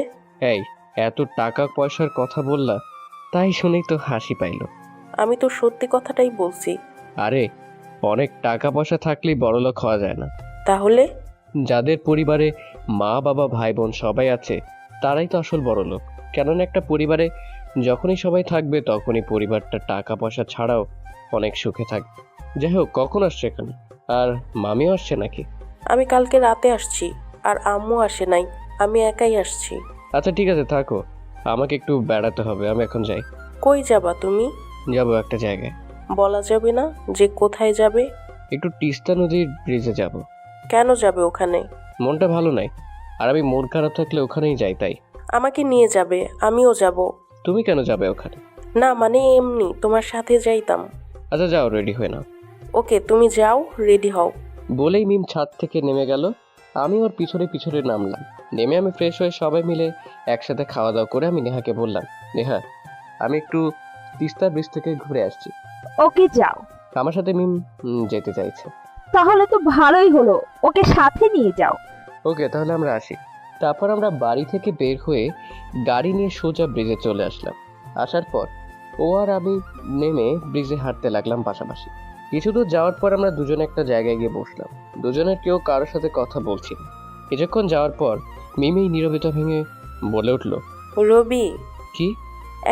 এই, এত টাকা পয়সার কথা বললা, তাই শুনেই তো হাসি পাইলো। আমি তো সত্যি কথাটাই বলছি। আরে, অনেক টাকা পয়সা থাকলেই বড়লোক হওয়া যায় না। তাহলে? যাদের পরিবারে মা বাবা ভাই বোন সবাই আছে তারাই তো আসল বড়লোক। কেননা একটা পরিবারে যখনই সবাই থাকবে তখনই পরিবারটা টাকা পয়সা ছাড়াও অনেক সুখে থাকবে। যাই হোক, কখন আসছে এখানে? আর মামিও আসছে নাকি? আমি কালকে রাতে আসছি, আর আম্মু আসে নাই, আমি একাই আসছি। আচ্ছা ঠিক আছে, থাকো, আমাকে একটু বেড়াতে হবে, আমি এখন যাই। কই যাবা তুমি? যাবো একটা জায়গায়। বলা যাবে না যে কোথায় যাবে? একটু তিস্তা নদীর ব্রিজে যাব। কেন যাবে ওখানে? মনটা ভালো নাই, আর আমি মন খারাপ থাকলে ওখানেই যাই, তাই। আমাকে নিয়ে যাবে, আমিও যাব। তুমি কেন যাবে ওখানে? না মানে এমনি তোমার সাথে যাইতাম। আচ্ছা যাও, রেডি হয়ে নাও। ওকে, তুমি যাও, রেডি হও। বলেই মিম ছাদ থেকে নেমে গেল। আমি ওর পিছনে পিছনে নামলাম। নেমে আমি ফ্রেশ হয়ে সবাই মিলে একসাথে খাওয়া দাওয়া করে আমি নেহাকে বললাম, নেহা, আমি একটু তিস্তা ব্রিজ থেকে ঘুরে আসছি। ওকে যাও। আমার সাথে মিম যেতে চাইছে। তাহলে তো ভালোই হলো, ওকে সাথে নিয়ে যাও। ওকে, তাহলে আমরা আসি। তারপর আমরা বাড়ি থেকে বের হয়ে গাড়ি নিয়ে সোজা ব্রিজে চলে আসলাম। আসার পর ও আর আমি নেমে ব্রিজে হাঁটতে লাগলাম পাশাপাশি। কিছু দূর যাওয়ার পর আমরা দুজনে একটা জায়গায় গিয়ে বসলাম। দুজনের কেউ কারোর সাথে কথা বলছি না। কিছুক্ষণ যাওয়ার পর মিমি নীরবতা ভেঙে বলে উঠলো, রবি, কি?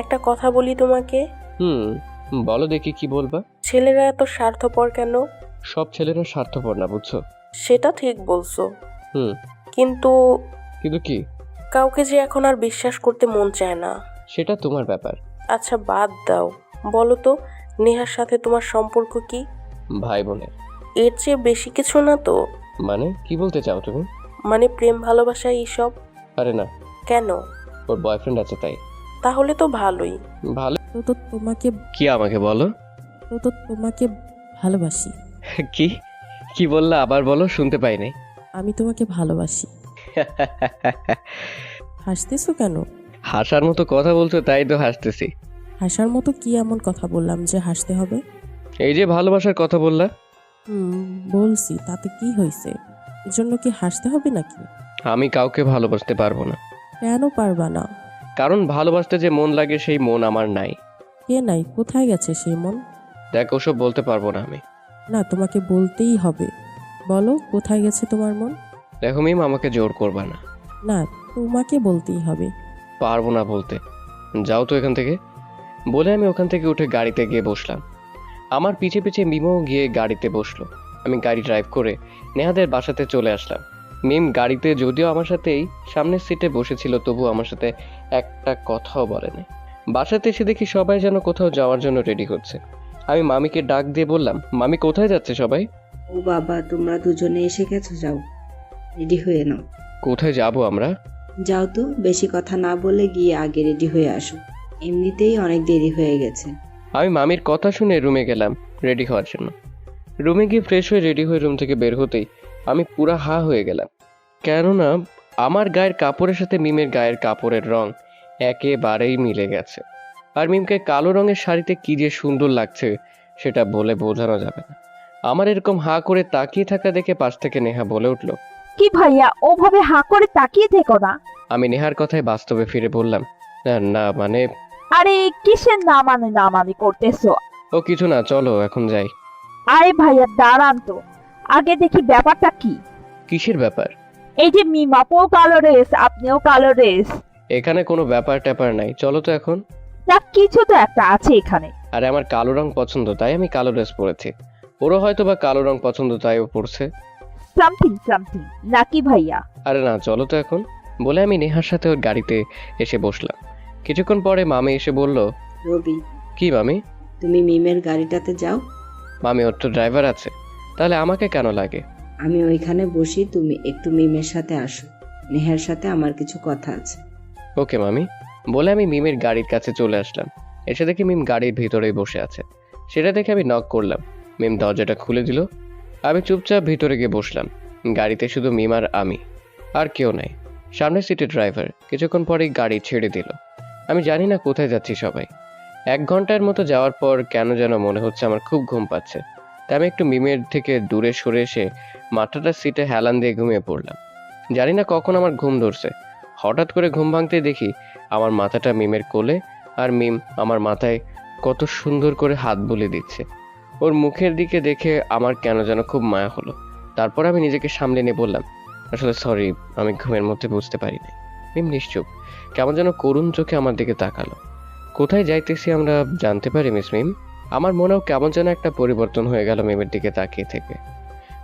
একটা কথা বলি তোমাকে। বলো দেখি, কি বলবা? ছেলেরা এত স্বার্থপর কেন? সব ছেলেরা স্বার্থপর না, বুঝছো? সেটা ঠিক বলছো, হুম কিন্তু কিন্তু কি? কাউকে যে এখন আর বিশ্বাস করতে মন চায় না। সেটা তোমার ব্যাপার। আচ্ছা বাদ দাও, বলো তো নেহার সাথে তোমার সম্পর্ক কি? ভাই বোনের। এর চেয়ে বেশি কিছু না তো? মানে কি বলতে চাও তুমি? মানে প্রেম ভালোবাসা এইসব? আরে না, কেন? ওর বয়ফ্রেন্ড আছে তাই। তাহলে তো ভালোই। ভালো তো তোমাকে কি আমাকে বলো? তোমাকে ভালোবাসি। কি কি বললা আবার বলো, শুনতে পাই নাই। আমি তোমাকে ভালোবাসি। হাসতেছো কেন? হাসার মতো কথা বলছো তাই তো হাসতেছি। হাসার মতো কি এমন কথা বললাম যে হাসতে হবে? এই যে ভালোবাসার কথা বললা। বলছি, তাতে কি হয়েছে? এর জন্য কি হাসতে হবে নাকি? আমি কাউকে ভালোবাসতে পারবো না। কেন পারবা না? কারণ ভালোবাসতে যে মন লাগে সেই মন আমার নাই। কে নাই? কোথায় গেছে সেই মন? দেখ ওসব বলতে পারবো না আমি। না, তোমাকে বলতেই হবে। বলো, কোথায় গেছে তোমার মন? দেখো মিম, আমাকে জোর করবা না। না, তোমাকে বলতেই হবে। পারবো না বলতে। যাও তো এখান থেকে। বলে আমি ওখান থেকে উঠে গাড়িতে গিয়ে বসলাম। আমার পিছে পিছে মিমও গিয়ে গাড়িতে বসলো। আমি গাড়ি ড্রাইভ করে নেহাদের বাসাতে চলে আসলাম। মিম গাড়িতে যদিও আমার সাথেই সামনের সিটে বসেছিল, তবু আমার সাথে একটা কথাও বলেনি। বাসাতে এসে দেখি সবাই যেন কোথাও যাওয়ার জন্য রেডি হচ্ছে। আমি মামিকে ডাক দিয়ে বললাম, মামি কোথায় যাচ্ছে সবাই? ও বাবা, তোমরা দুজনে এসে গেছো, যাও রেডি হয়ে নাও। কোথায় যাব আমরা? যাও তো, বেশি কথা না বলে গিয়ে আগে রেডি হয়ে আসো, এমনিতেই অনেক দেরি হয়ে গেছে। আমি মামির কথা শুনে রুমে গেলাম রেডি হওয়ার জন্য। রুমে গিয়ে ফ্রেশ হয়ে রেডি হয়ে রুম থেকে বের হতেই আমি পুরা হা হয়ে গেলাম। কেননা আমার গায়ের কাপড়ের সাথে মিমের গায়ের কাপড়ের রং একেবারেই মিলে গেছে। আর মিমকে কালো রঙের শাড়িতে কি যে সুন্দর লাগছে সেটা বলে বোঝানো যাবে না। আমার এরকম হা করে তাকিয়ে থাকা দেখে পাশ থেকে নেহা বলে উঠল, কি ভাইয়া, ওভাবে হাঁ করে তাকিয়ে থেকো না। আমি নেহার কথায় বাস্তবে ফিরে বললাম, না না মানে আরে কিসের না মানে করতেছো? ও কিছু না, চলো এখন যাই। আরে ভাইয়া দাঁড়ান তো, আগে দেখি ব্যাপারটা কি। কিসের ব্যাপার? এই যে মিমাপও কালো ড্রেস, আপনিও কালো ড্রেস। এখানে কোনো ব্যাপার ট্যাপার নাই, চলো তো এখন। না, কিছু তো একটা আছে এখানে। আরে আমার কালো রং পছন্দ তাই আমি কালো ড্রেস পরেছি। ওরও হয়তো বা কালো রং পছন্দ তাই ও পরছে। সামথিং নাকি ভাইয়া? আরে না, চলো তো এখন। বলে আমি নেহার সাথে ওর গাড়িতে এসে বসলাম। কিছুক্ষণ পরে মামি এসে বলল, রবি, কি মামি? তুমি মিমের গাড়িটাতে যাও। মামি, ওর তো ড্রাইভার আছে, তাহলে আমাকে কেন লাগে? আমি ওইখানে বসি, তুমি একটু মিমের সাথে আসো, নেহার সাথে আমার কিছু কথা আছে। ওকে মামি। বলে আমি মিমের গাড়ির কাছে চলে আসলাম। এসে দেখি মিম গাড়ির ভিতরেই বসে আছে। সেটা দেখে আমি নক করলাম। মিম দরজাটা খুলে দিল। আমি চুপচাপ ভিতরে গিয়ে বসলাম। গাড়িতে শুধু মিম আর আমি, আর কেউ নাই। সামনের সিটে ড্রাইভার। কিছুক্ষণ পরেই গাড়ি ছেড়ে দিল। আমি জানি না কোথায় যাচ্ছি সবাই। 1 ঘন্টার মতো যাওয়ার পর কেন যেন মনে হচ্ছে আমার খুব ঘুম পাচ্ছে। তাই আমি একটু মিমের থেকে দূরে সরে এসে মাথাটা সিটে হেলান দিয়ে ঘুমিয়ে পড়লাম। জানি না কখন আমার ঘুম ধরছে। হঠাৎ করে ঘুম ভাঙতে দেখি আমার মাথাটা মিমের কোলে, আর মিম আমার মাথায় কত সুন্দর করে হাত বুলিয়ে দিচ্ছে। ওর মুখের দিকে দেখে আমার কেন যেন খুব মায়া হলো। তারপর আমি নিজেকে সামলে নিয়ে বললাম, আসলে সরি, আমি ঘুমের মধ্যে বুঝতে পারিনি। মিম নিশ্চুপ, কেমন যেন করুণ চোখে আমার দিকে তাকালো। কোথায় যাইতেছি আমরা জানতে পারি মিস মিম? আমার মনেও কেমন যেন একটা পরিবর্তন হয়ে গেল মিমের দিকে তাকিয়ে থেকে।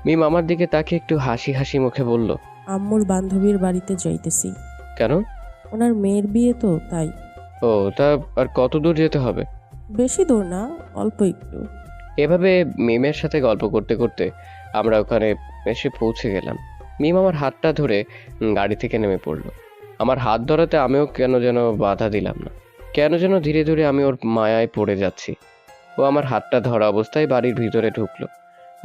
মিম আমার দিকে তাকিয়ে একটু হাসি হাসি মুখে বলল, আম্মুর বান্ধবীর বাড়িতে যাইতেছি। কেন? ওনার মেয়ের বিয়ে তো, তাই। ও, তা আর কত দূর যেতে হবে? বেশি দূর না, অল্প একটু। এভাবে মিমের সাথে গল্প করতে করতে আমরা ওখানে এসে পৌঁছে গেলাম। মিম আমার হাতটা ধরে গাড়ি থেকে নেমে পড়লো। আমার হাত ধরাতে আমিও কেন যেন বাধা দিলাম না। কেন যেন ধীরে ধীরে আমি ওর মায়ায় পড়ে যাচ্ছি। ও আমার হাতটা ধরা অবস্থায় বাড়ির ভিতরে ঢুকলো।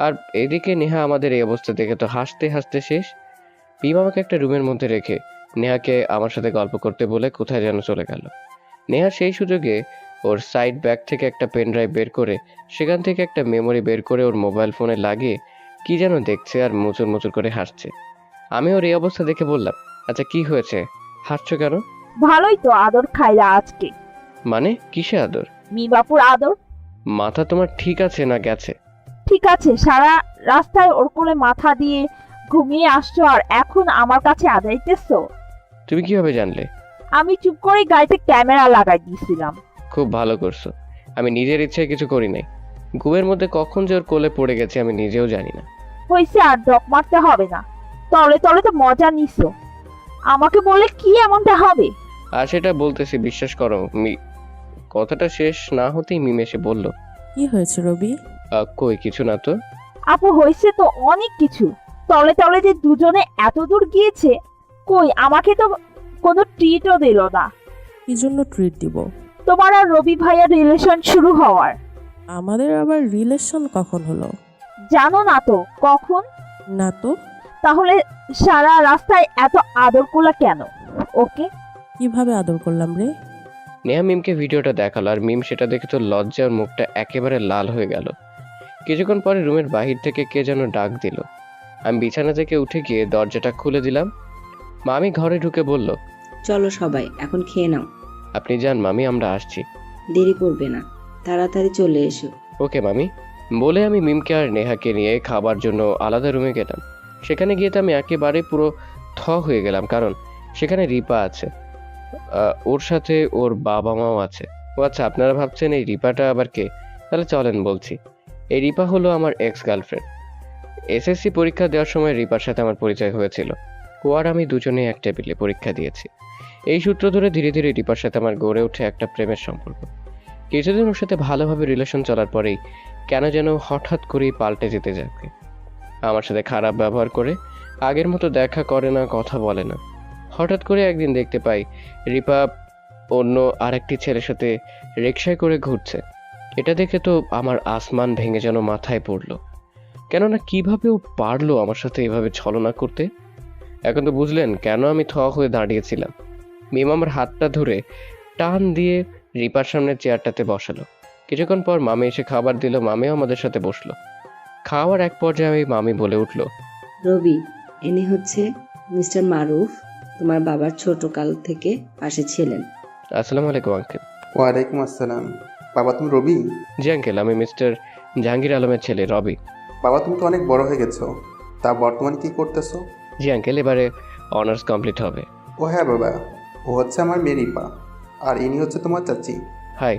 আর এদিকে নেহা আমাদের এই অবস্থা দেখে তো হাসতে হাসতে শেষ। মিম আমাকে একটা রুমের মধ্যে রেখে নেহাকে আমার সাথে গল্প করতে বলে কোথায় যেন চলে গেল। নেহা সেই সুযোগে ওর সাইড ব্যাগ থেকে একটা পেন ড্রাইভ বের করে সেখান থেকে একটা মেমোরি বের করে ওর মোবাইল ফোনে লাগিয়ে কি যেন দেখছে আর মুচুর মুচুর করে হাসছে। আমি ওর এই অবস্থা দেখে বললাম, আচ্ছা কি হয়েছে, হাসছো কেন? ভালোই তো আদর খাইলা আজকে। মানে কিসে আদর? মিমাপুর আদর। মাথা তোমার ঠিক আছে না গেছে? ঠিক আছে, সারা রাস্তায় ওর কোলে মাথা দিয়ে ঘুমিয়ে আসছো আর এখন আমার কাছে আদাইতেছো? তুমি কিভাবে জানলে? আমি চুপ করে গাড়িতে ক্যামেরা লাগাই দিয়েছিলাম। খুব ভালো করছো। আমি নিজের ইচ্ছায় কিছু করি নাই। ঘুমের মধ্যে কখন যে ওর কোলে পড়ে গেছে আমি নিজেও জানি না। হয়েছে, আর ডক মারতে হবে না। তলে তলে তো মজা নিছো। আমাকে বলে কি এমনটা হবে? আর সেটা বলতেছি, বিশ্বাস করো। কথাটা শেষ না হতেই মিম এসে বলল, কি হয়েছে রবি? কই কিছু না তো। আপু হয়েছে তো অনেক কিছু। তলে তলে যে দুজনে এত দূর গিয়েছে, কই আমাকে তো কোনো ট্রিটও দিল না। কি জন্য ট্রিট দিব? তোমার আর রবি ভাইয়ার রিলেশন শুরু হওয়ার। আমাদের আবার রিলেশন কখন হলো? জানো না তো কখন? না তো। তাহলে সারা রাস্তায় এত আদর করলা কেন ওকে? কিভাবে আদর করলাম রে? নেহা মিমকে ভিডিওটা দেখালো, আর মিম সেটা দেখে তো লজ্জার মুখটা একেবারে লাল হয়ে গেল। কিছুক্ষণ পরে রুমের বাহির থেকে কে যেন ডাক দিল। আমি বিছানা থেকে উঠে গিয়ে দরজাটা খুলে দিলাম। মামি ঘরে ঢুকে বলল, চলো সবাই এখন খেয়ে নাও, আপনি যান মামি, আমরা আসছি। দেরি করবে না, তাড়াতাড়ি চলে এসো। ওকে মামি। বলে আমি মিমকে আর নেহাকে নিয়ে খাবার জন্য আলাদা রুমে গেলাম। সেখানে গিয়ে তো আমি একেবারে পুরো হয়ে গেলাম, কারণ সেখানে রিপা আছে। ওর সাথে ওর বাবা মাও আছে। ও আচ্ছা, আপনারা ভাবছেন এই রিপাটা আবার কে? তাহলে চলেন বলছি। এই রিপা হলো আমার এক্স গার্লফ্রেন্ড। এসএসসি পরীক্ষা দেওয়ার সময় রিপার সাথে আমার পরিচয় হয়েছিল। ও আর আমি দুজনেই এক টেবিলে পরীক্ষা দিয়েছি। এই সূত্র ধরে ধীরে ধীরে রিপার সাথে আমার গড়ে ওঠে একটা প্রেমের সম্পর্ক। কিছুদিন ওর সাথে ভালোভাবে রিলেশন চলার পরেই কেন যেন হঠাৎ করেই পাল্টে যেতে যাবে। আমার সাথে খারাপ ব্যবহার করে, আগের মতো দেখা করে না, কথা বলে না। হঠাৎ করে একদিন দেখতে পাই রিপা অন্য আরেকটি ছেলের সাথে রিকশায় করে ঘুরছে। এটা দেখে তো আমার আসমান ভেঙে যেন মাথায় পড়লো। কেননা কিভাবে ও পারলো আমার সাথে এভাবে ছলনা করতে। এখন তো বুঝলেন কেন আমি হয়ে দাঁড়িয়েছিলাম। মিম আমার হাতটা ধরে টান দিয়ে রিপার সামনে চেয়ারটাতে বসালো। কিছুক্ষণ পর মামি এসে খাবার দিল, মামিও আমাদের সাথে বসলো। খাওয়ার এক পর্যায়ে আমি মামি বলে উঠলো, রবি, ইনি হচ্ছে মিস্টার মারুফ, তোমার বাবার ছোট কাল থেকে পাশে ছিলেন। আসসালামু আলাইকুম আঙ্কেল। ওয়ালাইকুম আসসালাম। বাবা তুমি রবি? জি আঙ্কেল, আমি মিস্টার জাহাঙ্গীর আলমের ছেলে রবি। বাবা তুমি তো অনেক বড় হয়ে গেছো, তা বর্তমানে কি করতেছো? জি আঙ্কেল, এবারে অনার্স কমপ্লিট হবে। ও হ্যাঁ বাবা, ও হচ্ছে আমার মেয়ে রিপা, আর ইনি হচ্ছে তোমার চাচি। হাই।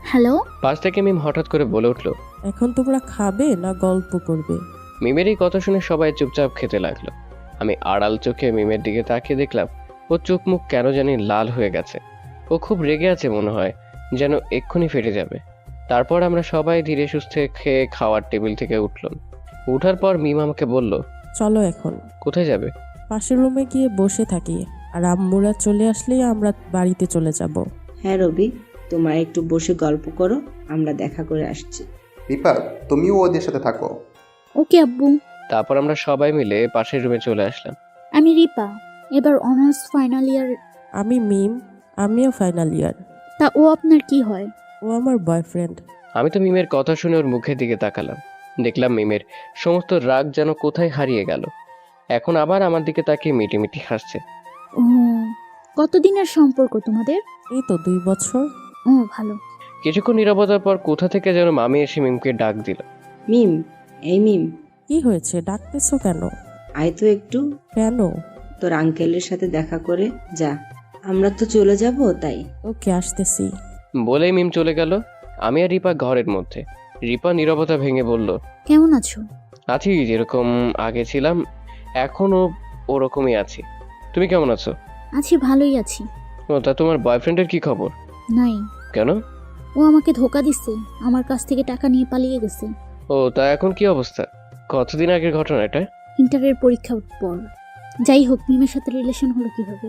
হ্যালো। পাশ থেকে মিম হঠাৎ করে বলে উঠলো, এখন তোমরা খাবে না গল্প করবে? মিমের এই কথা শুনে সবাই চুপচাপ খেতে লাগলো। আমি আড়াল চোখে মিমের দিকে তাকিয়ে দেখলাম ও চোখ মুখ কেন জানি লাল হয়ে গেছে। ও খুব রেগে আছে মনে হয়, যেন এক্ষুনি ফেটে যাবে। তারপর আমরা সবাই ধীরে সুস্থে খেয়ে খাওয়ার টেবিল থেকে উঠলাম। উঠার পর মিম আমাকে বলল, চলো এখন কোথায় যাবে? পাশের রুমে গিয়ে বসে থাকি, আর আম্মুরা চলে আসলেই আমরা বাড়িতে চলে যাব। হ্যাঁ রবি, তোমরা একটু বসে গল্প করো, আমরা দেখা করে আসছি। রিপা তুমিও ওদের সাথে থাকো। ওকে আব্বু। তারপর আমরা সবাই মিলে পাশের রুমে চলে আসলাম। আমি রিপা, এবার অনার্স ফাইনাল ইয়ার। আমি মিম, আমিও ফাইনাল ইয়ার। তা ও আপনার কি হয়? ও আমার বয়ফ্রেন্ড। আমি তো মিমের কথা শুনে ওর মুখের দিকে তাকালাম। দেখলাম মিমের সমস্ত রাগ যেন কোথায় হারিয়ে গেল। এখন আবার আমার দিকে তাকিয়ে মিটিমিটি হাসছে। ও, কতদিনের সম্পর্ক তোমাদের? এই তো 2 বছর। ও ভালো। কিছুক্ষণ নীরবতার পর কোথা থেকে যেন মামি এসে মিমকে ডাক দিল। মিম, এই মিম, কি হয়েছে, ডাকতেছো কেন? আয় তো একটু, কেন? তোর আঙ্কেলের সাথে দেখা করে যা, আমরা তো চলে যাব তাই। ওকে, আসতেছি। বলেই মিম চলে গেল। আমি আর রিপা ঘরের মধ্যে। রিপা নীরবতা ভেঙে বলল, কেমন আছো? আছি যেরকম আগে ছিলাম, এখনো ওরকমই আছি। তুমি কেমন আছো? আছি, ভালোই আছি। ও, তা তোমার বয়ফ্রেন্ডের কি খবর? নাই। কেন? ও আমাকে ধোকা দিচ্ছে, আমার কাছ থেকে টাকা নিয়ে পালিয়ে গেছে। ও, তা এখন কি অবস্থা? কতদিন আগের ঘটনা এটা? ইন্টারের পরীক্ষার পর। যাই হোক, মিমের সাথে রিলেশন হলো কিভাবে?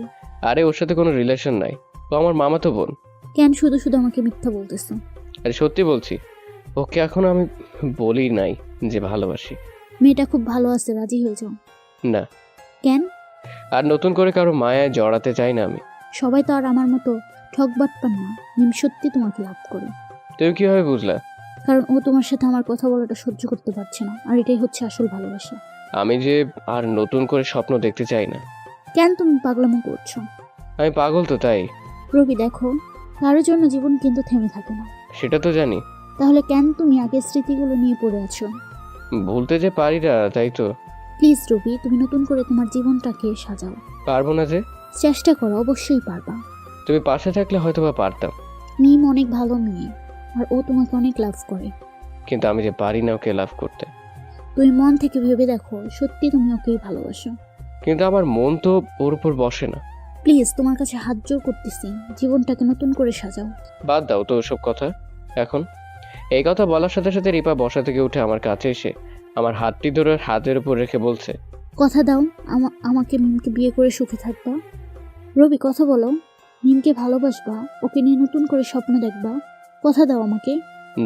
আরে ওর সাথে কোনো রিলেশন নাই, ও আমার মামাতো বোন। কেন শুধু শুধু আমাকে মিথ্যা বলতেছো? আরে সত্যি বলছি, ওকে এখন আমি বলি নাই যে ভালোবাসি। মেয়েটা খুব ভালো আছে, রাজি হয়ে যাও। না, কেন? আর নতুন করে কারো মায়ায় জড়াতে চাই না আমি। সবাই তো আর আমার মতো ঠকবাট পান না। মিম সত্যি তোমাকে লাভ করে। তুমি কিভাবে বুঝলা? কারণ ও তোমার সাথে আমার কথা বলাটা সহ্য করতে পারছে না, আর এটাই হচ্ছে আসল ভালোবাসা। আমি যে আর নতুন করে স্বপ্ন দেখতে চাই না। কেন তুমি পাগলামো করছো? আমি পাগল তো, তাই। রবি দেখো, কারোর জন্য জীবন কিন্তু থেমে থাকে না। সেটা তো জানি। তাহলে কেন তুমি আগের স্মৃতিগুলো নিয়ে পড়ে আছো? ভুলতে যে পারি না, তাই তো। প্লিজ রবি, তুমি নতুন করে তোমার জীবনটাকে সাজাও। পারবো না যে? চেষ্টা করো, অবশ্যই পারবা। তুমি পাশে থাকলে হয়তো বা পারতাম। মিম অনেক ভালো মেয়ে, আর ও তোমাকে অনেক লাভ করে। কিন্তু আমি যে পারি না ওকে লাভ করতে। তুমি মন থেকে ভেবে দেখো, সত্যি তুমি ওকেই ভালোবাসো। কিন্তু আমার মন তো ওর উপর বসে না। প্লিজ তোমার কাছে হাত জোর করতেছি, জীবনটাকে নতুন করে সাজাও। বাদ দাও তো ওসব কথা এখন। এই কথা বলার সাথে সাথে রিপা বসা থেকে উঠে আমার কাছে এসে আমার হাতটি ধরে হাতের উপর রেখে বলছে, কথা দাও আমাকে মিমকে বিয়ে করে সুখে থাকবা। রবি কথা বলো, মিমকে ভালোবাসবা, ওকে নিয়ে নতুন করে স্বপ্ন দেখবা। কথা দাও আমাকে।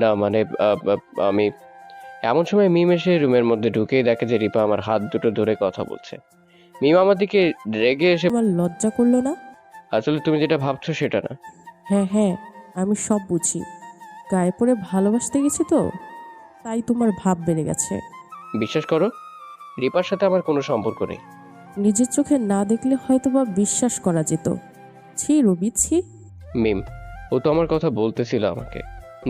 না মানে আমি এমন সময় মিম এসে রুমের মধ্যে ঢুকেই দেখে যে রিপা আমার হাত দুটো ধরে কথা বলছে। মিম আমার দিকে রেগে এসে, তোমার লজ্জা করলো না? আসলে তুমি যেটা ভাবছো সেটা না। হ্যাঁ হ্যাঁ, আমি সব বুঝি। গায়ে পড়ে ভালোবাসতে গেছি তো, তাই তোমার ভাব বেড়ে গেছে। বিশ্বাস করো, রিপার সাথে আমার কোনো সম্পর্ক নেই। নিজের চোখে না দেখলে হয়তো বা বিশ্বাস করা যেত। ছি রবি, ছি। মিম, ও তো আমার কথা বলতেছিল আমাকে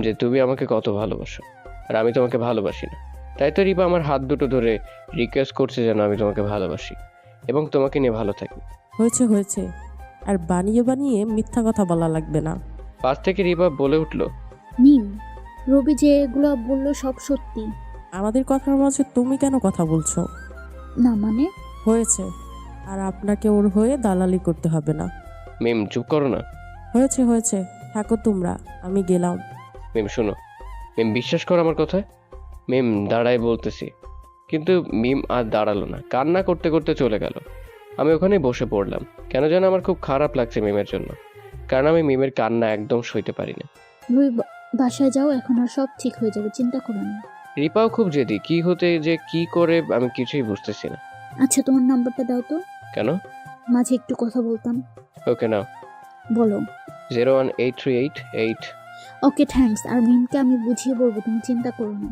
যে তুমি আমাকে কত ভালোবাসো, আর আমি তোমাকে ভালোবাসি না। তাই তো রিপা আমার হাত দুটো ধরে রিকোয়েস্ট করছে যেন আমি তোমাকে ভালোবাসি এবং তোমাকে নিয়ে ভালো থাকি। হয়েছে হয়েছে, আর বানিয়ে বানিয়ে মিথ্যা কথা বলা লাগবে না। পাশ থেকে রিপা বলে উঠলো, মিম, রবি যে এগুলো বললো সব সত্যি। আমাদের কথার মাঝে তুমি কেন কথা বলছো? না মানে? হয়েছে, আর আপনাকে ওর হয়ে দালালি করতে হবে না। মিম চুপ করো না। হয়েছে হয়েছে, থাকো তোমরা, আমি গেলাম। মিম শোনো, মিম বিশ্বাস করো আমার কথা। মিম দাঁড়ায় বলতেছি, কিন্তু মিম আর দাঁড়ালো না, কান্না করতে করতে চলে গেল। আমি ওখানেই বসে পড়লাম। কেন যেন আমার খুব খারাপ লাগছে মিমের জন্য, কারণ আমি মিমের কান্না একদম সইতে পারি না। রবি বাসায় যাও, এখন আর সব ঠিক হয়ে যাবে, চিন্তা করো না। রিপাও খুব জেদি, কি হতে যে কি করে আমি কিছুই বুঝতেছি না। আচ্ছা তোমার নাম্বারটা দাও তো, কেন? মাঝে একটু কথা বলতাম। ওকে নাও, বলো। 01838 ওকে থ্যাঙ্কস। আর মিমকে আমি বুঝিয়ে বলবো, তুমি চিন্তা করো না।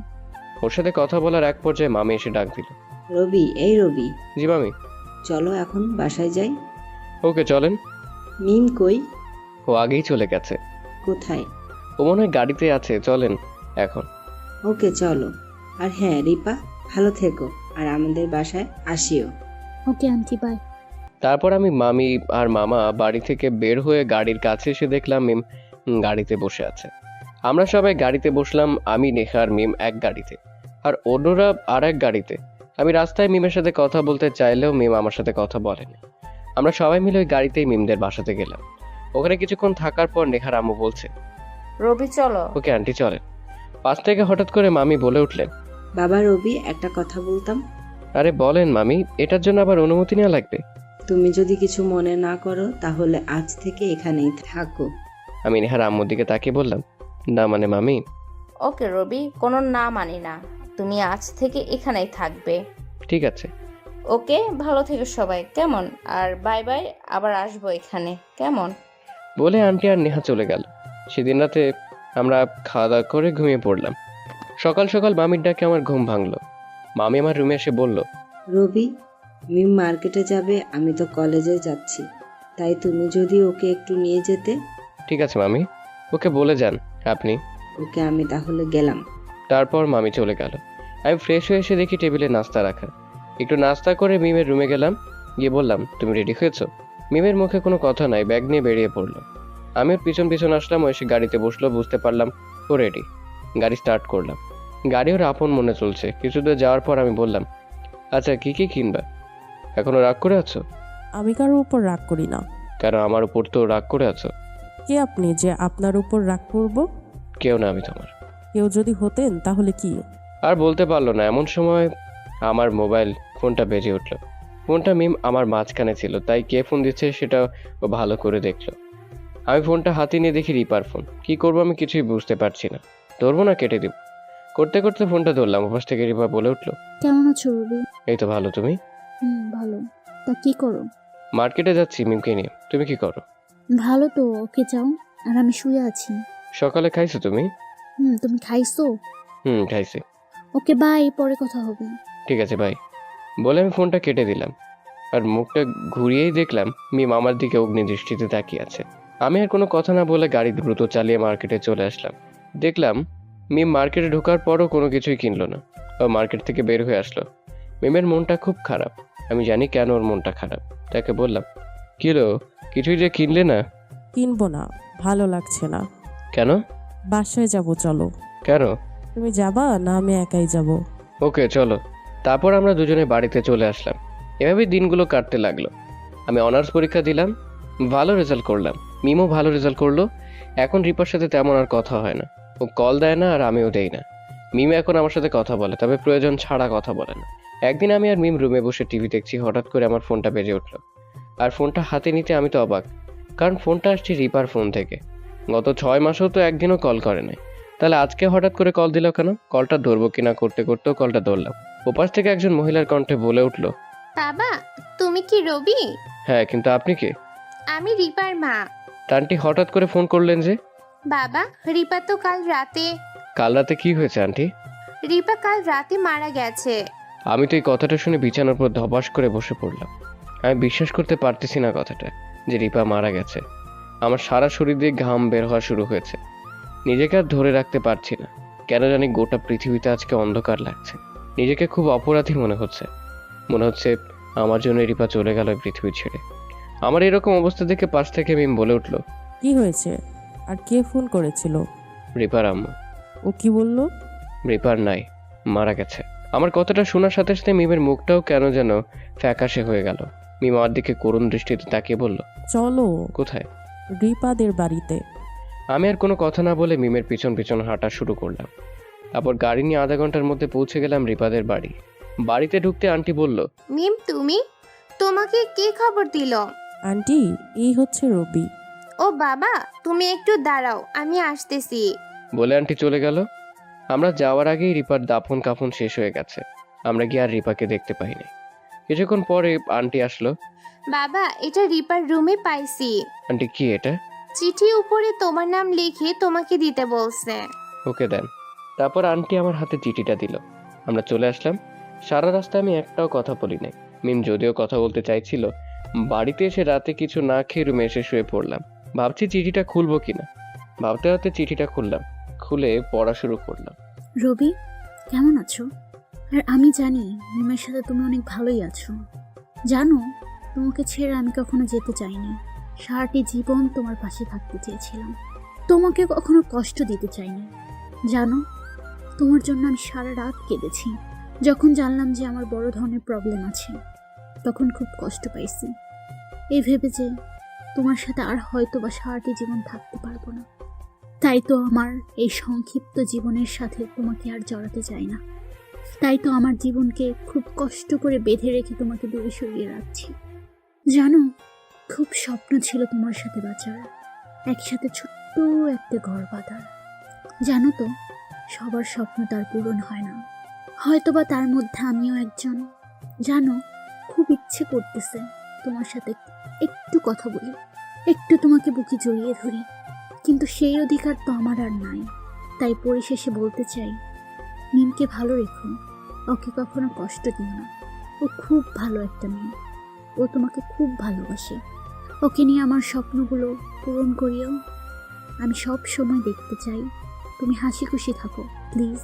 ওর সাথে কথা বলার এক পর্যায়ে মামি এসে ডাক দিল। রবি, এই রবি, জি মামি। চলো এখন বাসায় যাই। ওকে চলেন। মিম কই? ও আগেই চলে গেছে। কোথায়? ও মনে হয় গাড়িতে আছে, চলেন এখন। ওকে চলো। আর হ্যাঁ রিপা, ভালো থেকো, আর আমাদের বাসায় আসিও। Okay aunty, bye. তারপর আমি মামি আর মামা বাড়ি থেকে বের হয়ে গাড়ির কাছে এসে দেখলাম মিম গাড়িতে বসে আছে। আমরা সবাই গাড়িতে বসলাম, আমি, নেহা আর মিম এক গাড়িতে, আর অন্যরা আর এক গাড়িতে। আমি রাস্তায় মিমের সাথে কথা বলতে চাইলেও মিম আমার সাথে কথা বলেনি। আমরা সবাই মিলে ওই গাড়িতেই মিমদের বাসাতে গেলাম। ওখানে কিছুক্ষণ থাকার পর নেহার আম্মু বলছে, রবি চলো। ওকে আন্টি চলেন। পাশ থেকে হঠাৎ করে মামি বলে উঠলেন, বাবা রবি, একটা কথা বলতাম। আরে বলেন মামি, এটার জন্য আবার অনুমতি নেওয়া লাগবে? তুমি যদি কিছু মনে না করো তাহলে আজ থেকে এখানেই থাকো। আমি নেহার আম্মুর দিকে তাকিয়ে বললাম, না মানে মামি। ওকে রবি, কোনো না মানি না, তুমি আজ থেকে এখানেই থাকবে। ঠিক আছে। ওকে, ভালো থেকো সবাই, কেমন? আর বাই বাই, আবার আসবো এখানে, কেমন? বলে আন্টি আর নেহা চলে গেল। সেদিন রাতে আমরা খাওয়া দাওয়া করে ঘুমিয়ে পড়লাম। সকাল সকাল মামির ডাকে আমার ঘুম ভাঙলো। মামি আমার রুমে এসে বলল, রবি, মিম মার্কেটে যাবে, আমি তো কলেজে যাচ্ছি, তাই তুমি যদি ওকে একটু নিয়ে যেতে। ঠিক আছে মামি, ওকে বলে যান আপনি। ওকে, আমি তাহলে গেলাম। তারপর মামি চলে গেল। আমি ফ্রেশ হয়ে এসে দেখি টেবিলে নাস্তা রাখা। একটু নাস্তা করে মিমের রুমে গেলাম। গিয়ে বললাম, তুমি রেডি হয়েছো? মিমের মুখে কোনো কথা নাই, ব্যাগ নিয়ে বেরিয়ে পড়লো। আমি ওর পিছন পিছন আসলাম, ও এসে গাড়িতে বসলো, বুঝতে পারলাম ও রেডি। গাড়ি স্টার্ট করলাম। গাড়ি ওর আপন মনে চলছে। কিছু দূর যাওয়ার পর আমি বললাম, আচ্ছা কি কি কিনবা? এখনো রাগ করে আছো? আমি কারোর উপর রাগ করি না। কেন, আমার উপর তো রাগ করে আছো। কে আপনি যে আপনার উপর রাগ করব? কেউ না আমি তোমার। কেউ যদি হতেন তাহলে কি? আর বলতে পারলো না। এমন সময় আমার মোবাইল ফোনটা বেজে উঠলো। ফোনটা মিম আমার মাঝখানে ছিল, তাই কে ফোন দিচ্ছে সেটা ও ভালো করে দেখলো। আমি ফোনটা হাতে নিয়ে দেখি রিপার ফোন। কি করবো আমি কিছুই বুঝতে পারছি না। ধরবো না কেটে দিব? করতে করতে ফোনটা ধরলাম। ওপাশ থেকে রিপা বলে উঠলো, কেমন আছো রবি? এই তো ভালো, তুমি? ভালো। তা কি করো? মার্কেটে যাচ্ছি মিমকে নিয়ে। তুমি কি করো? ভালো তো, ওকে যাও। আর আমি শুয়ে আছি। সকালে খাইছো তুমি? তুমি খাইছো? খাইছি। ওকে বাই, পরে কথা হবে। ঠিক আছে বাই। বলে আমি ফোনটা কেটে দিলাম। আর মুখটা ঘুরিয়েই দেখলাম মিম আমার দিকে অগ্নি দৃষ্টিতে তাকিয়ে আছে। আমি আর কোনো কথা না বলে গাড়ি দ্রুত চালিয়ে মার্কেটে চলে আসলাম। দেখলাম মিম মার্কেটে ঢোকার পরও কোনো কিছুই কিনলো না। ও মার্কেট থেকে বের হয়ে আসলো। মিমের মনটা খুব খারাপ। আমি জানি কেন ওর মনটা খারাপ। তাকে বললাম, কিলো কিছুই যে কিনলে না? কিনবো না, ভালো লাগছে না। কেন? বাসায় যাব, চলো। কেন? তুমি যাবা না আমি একাই যাব? ওকে চলো। তারপর আমরা দুজনে বাড়িতে চলে আসলাম। এভাবেই দিনগুলো কাটতে লাগলো। আমি অনার্স পরীক্ষা দিলাম। ভালো রেজাল্ট করলাম, মিমও ভালো রেজাল্ট করলো। এখন রিপার সাথে তেমন আর কথা হয় না, ও কল দেয় না আর আমিও দেই না। মিম এখন আমার সাথে কথা বলে, তবে প্রয়োজন ছাড়া কথা বলে না। একদিন আমি আর মিম রুমে বসে টিভি দেখছি, হঠাৎ করে আমার ফোনটা বেজে উঠলো। আর ফোনটা হাতে নিতে আমি তো অবাক, কারণ ফোনটা আসছে রিপার ফোন থেকে। গত 6 মাসেও তো একদিনও কল করে নাই, তাহলে আজকে হঠাৎ করে কল দিল কেন? কলটা ধরবো কিনা করতে করতেও কলটা ধরলাম। ওপাশ থেকে একজন মহিলার কণ্ঠে বলে উঠলো, বাবা, তুমি কি রবি? হ্যাঁ, কিন্তু আপনি কে? আমি রিপার মা। আন্টি হঠাৎ করে ফোন করলেন যে? বাবা, রিপা তো কাল রাতে কাল রাতে কি হয়েছে আন্টি? রিপা কাল রাতে মারা গেছে। আমি তো এই কথাটা শুনে বিছানার উপর ধপাস করে বসে পড়লাম। আমি বিশ্বাস করতে পারতেছি না কথাটা, যে রিপা মারা গেছে। আমার সারা শরীর দিয়ে ঘাম বের হওয়া শুরু হয়েছে। নিজেকে আর ধরে রাখতে পারছি না। কেন জানি গোটা পৃথিবীতে আজকে অন্ধকার লাগছে। নিজেকে খুব অপরাধী মনে হচ্ছে। মনে হচ্ছে আমার জন্য রিপা চলে গেল এই পৃথিবী ছেড়ে। আমার এরকম অবস্থা দেখে পাশ থেকে মিম বলে উঠল, কি হয়েছে? আর কে ফোন করেছিল? রিপার আম্মা। ও কি বললো? রিপার নাই, মারা গেছে। আমার কথাটা শোনার সাথে সাথে মিমের মুখটাও কেন যেন ফ্যাকাশে হয়ে গেল। মিম আমার দিকে করুণ দৃষ্টিতে তাকিয়ে বলল, চলো। কোথায়? রিপাদের বাড়িতে। আমি আর কোনো কথা না বলে মিমের পিছন পিছন হাঁটা শুরু করলাম। তারপর গাড়ি নিয়ে আধা ঘন্টার মধ্যে পৌঁছে গেলাম রিপাদের বাড়ি। বাড়িতে ঢুকতে আন্টি বলল, মিম, তুমি? তোমাকে কে খবর দিল? আন্টি, এই হচ্ছে রবি। ও বাবা, তুমি একটু দাঁড়াও, আমি আসতেছি। বলে আন্টি চলে গেল। আমরা যাওয়ার আগেই রিপার দাফন কাফন শেষ হয়ে গেছে। আমরা গিয়ে আর রিপাকে দেখতে পাইনি। কিছুক্ষণ পরে আন্টি আসলো। বাবা, এটা রিপার রুমে পাইছি। আন্টি, কি এটা? চিঠি উপরে তোমার নাম লিখে তোমাকে দিতে বলছে। ওকে দেন। তারপর আন্টি আমার হাতে চিঠিটা দিল। আমরা চলে আসলাম। সারা রাস্তায় আমি একটাও কথা বলি নাই। মিম যদিও কথা বলতে চাইছিল। বাড়িতে এসে রাতে কিছু না খেয়ে রুমে এসে শুয়ে পড়লাম। ভাবছি চিঠিটা খুলবো কিনা। ভাবতে ভাবতে চিঠিটা খুললাম, খুলে পড়া শুরু করলাম। রবি, কেমন আছো? আর আমি জানি মিমের সাথে তুমি অনেক ভালোই আছো। জানো, তোমাকে ছেড়ে আমি কখনো যেতে চাইনি। সারাটি জীবন তোমার পাশে থাকতে চেয়েছিলাম। তোমাকে কখনো কষ্ট দিতে চাইনি। জানো, তোমার জন্য আমি সারা রাত কেঁদেছি। যখন জানলাম যে আমার বড় ধরনের প্রবলেম আছে, তখন খুব কষ্ট পাইছি, এই ভেবে যে তোমার সাথে আর হয়তো বা সারাটি জীবন থাকতে পারবো না। তাই তো আমার এই সংক্ষিপ্ত জীবনের সাথে তোমাকে আর জড়াতে চাই না। তাই তো আমার জীবনকে খুব কষ্ট করে বেঁধে রেখে তোমাকে দূরে সরিয়ে রাখছি। জানো, খুব স্বপ্ন ছিল তোমার সাথে বাঁচার, একসাথে ছোট্ট একটা ঘর বাঁধার। জানো তো, সবার স্বপ্ন তার পূরণ হয় না, হয়তোবা তার মধ্যে আমিও একজন। জানো, খুব ইচ্ছে করতেছে তোমার সাথে একটু কথা বলি, একটু তোমাকে বুকে জড়িয়ে ধরি, কিন্তু সেই অধিকার তো আমার আর নাই। তাই পরিশেষে বলতে চাই, মিমকে ভালো রেখো, ওকে কখনো কষ্ট দিও না। ও খুব ভালো একটা মেয়ে, ও তোমাকে খুব ভালোবাসে। ওকে নিয়ে আমার স্বপ্নগুলো পূরণ করিও। আমি সব সময় দেখতে চাই তুমি হাসি খুশি থাকো। প্লিজ,